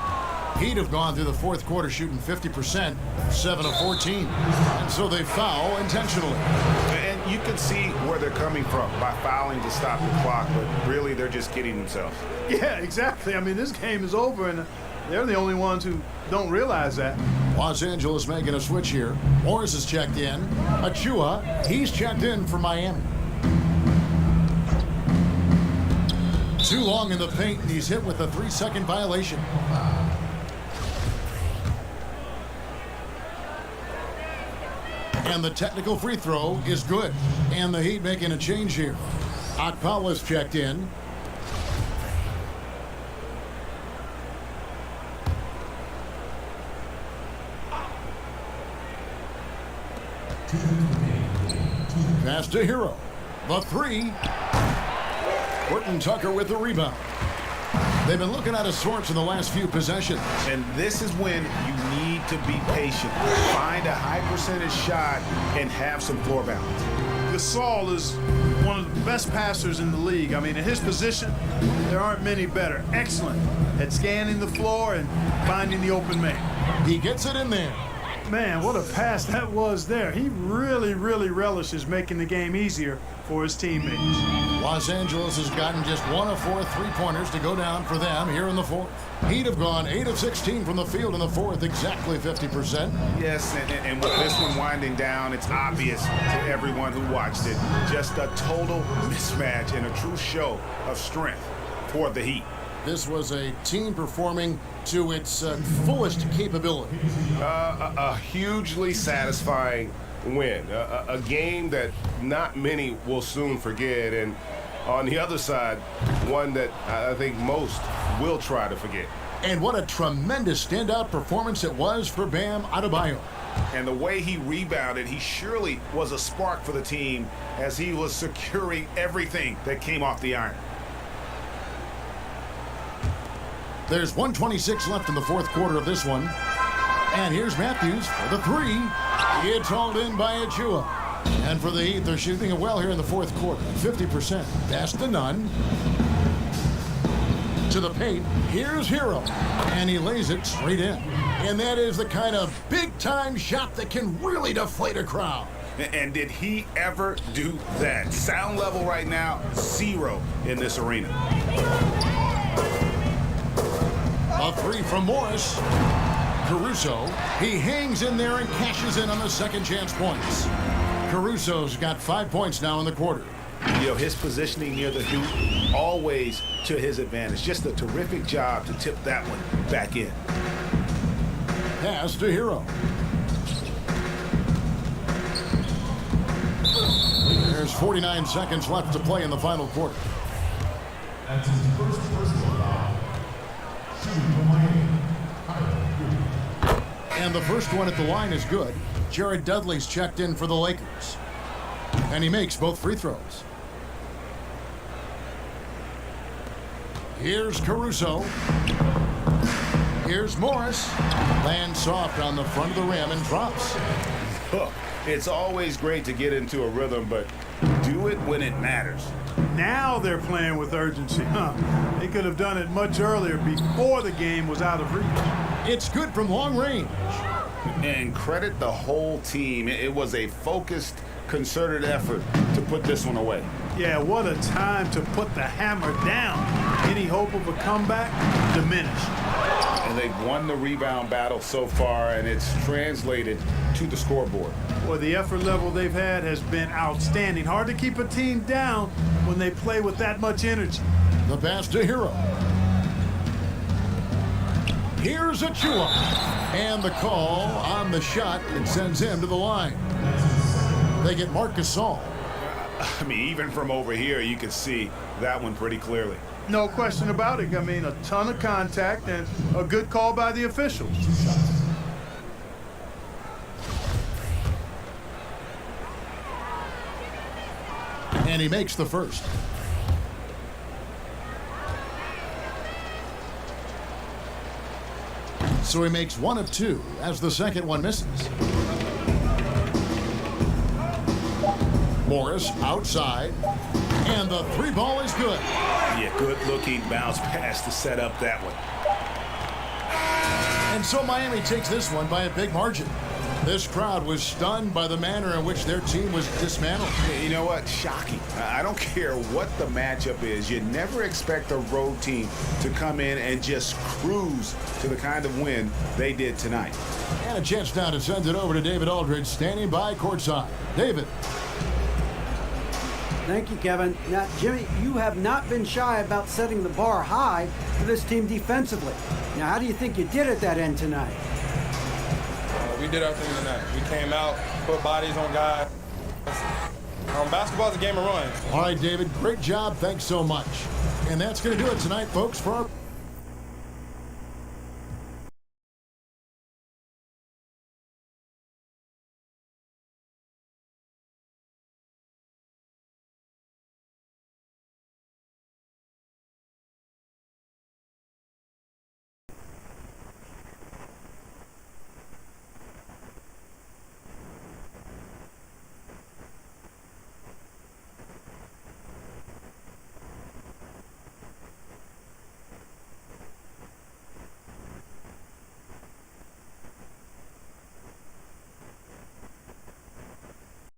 Heat have gone through the fourth quarter shooting 50%, 7 of 14. And so they foul intentionally. And you can see where they're coming from by fouling to stop the clock, but really they're just kidding themselves. Yeah, exactly. I mean, this game is over, and they're the only ones who don't realize that. Los Angeles making a switch here. Morris is checked in. Achua, he's checked in for Miami. Too long in the paint, and he's hit with a 3-second violation. And the technical free throw is good. And the Heat making a change here. Akpala's checked in. Pass to Hero. The three. Horton Tucker with the rebound. They've been looking out of sorts in the last few possessions. And this is when you need to be patient. Find a high percentage shot and have some floor balance. Gasol is one of the best passers in the league. I mean, in his position, there aren't many better. Excellent at scanning the floor and finding the open man. He gets it in there. Man, what a pass that was there. He really, really relishes making the game easier for his teammates. Los Angeles has gotten just 1 of 4 three-pointers to go down for them here in the fourth. Heat have gone 8 of 16 from the field in the fourth, exactly 50%. Yes, and with this one winding down, it's obvious to everyone who watched it. Just a total mismatch and a true show of strength for the Heat. This was a team performing to its fullest capability. A hugely satisfying win. A game that not many will soon forget. And on the other side, one that I think most will try to forget. And what a tremendous standout performance it was for Bam Adebayo. And the way he rebounded, he surely was a spark for the team as he was securing everything that came off the iron. There's 1:26 left in the fourth quarter of this one. And here's Matthews for the three. It's hauled in by Achua. And for the Heat, they're shooting it well here in the fourth quarter. 50%. Pass to Nunn. To the paint. Here's Hero. And he lays it straight in. And that is the kind of big-time shot that can really deflate a crowd. And did he ever do that? Sound level right now, 0 in this arena. A three from Morris. Caruso, he hangs in there and cashes in on the second chance points. Caruso's got 5 points now in the quarter. You know, his positioning near the hoop, always to his advantage. Just a terrific job to tip that one back in. Pass to Hero. There's 49 seconds left to play in the final quarter. That's his first personal foul. Shooting for Miami. And the first one at the line is good. Jared Dudley's checked in for the Lakers. And he makes both free throws. Here's Caruso. Here's Morris. Lands soft on the front of the rim and drops. It's always great to get into a rhythm, but do it when it matters. Now they're playing with urgency, huh? They could have done it much earlier before the game was out of reach. It's good from long range. And credit the whole team. It was a focused, concerted effort to put this one away. Yeah, what a time to put the hammer down. Any hope of a comeback diminished. And they've won the rebound battle so far, and it's translated to the scoreboard. Well, the effort level they've had has been outstanding. Hard to keep a team down when they play with that much energy. The pass to Hero. Here's Achua. And the call on the shot that sends him to the line. They get Marc Gasol. I mean, even from over here, you can see that one pretty clearly. No question about it. I mean, a ton of contact and a good call by the officials. And he makes the first. So he makes one of two as the second one misses. Morris outside, and the three ball is good. Yeah, good looking bounce pass to set up that one. And so Miami takes this one by a big margin. This crowd was stunned by the manner in which their team was dismantled. You know what? Shocking. I don't care what the matchup is. You never expect a road team to come in and just cruise to the kind of win they did tonight. And a chance now to send it over to David Aldridge, standing by courtside. David. Thank you, Kevin. Now, Jimmy, you have not been shy about setting the bar high for this team defensively. Now, how do you think you did at that end tonight? We did our thing tonight. We came out, put bodies on guys. Basketball's a game of runs. All right, David, great job. Thanks so much. And that's going to do it tonight, folks, for our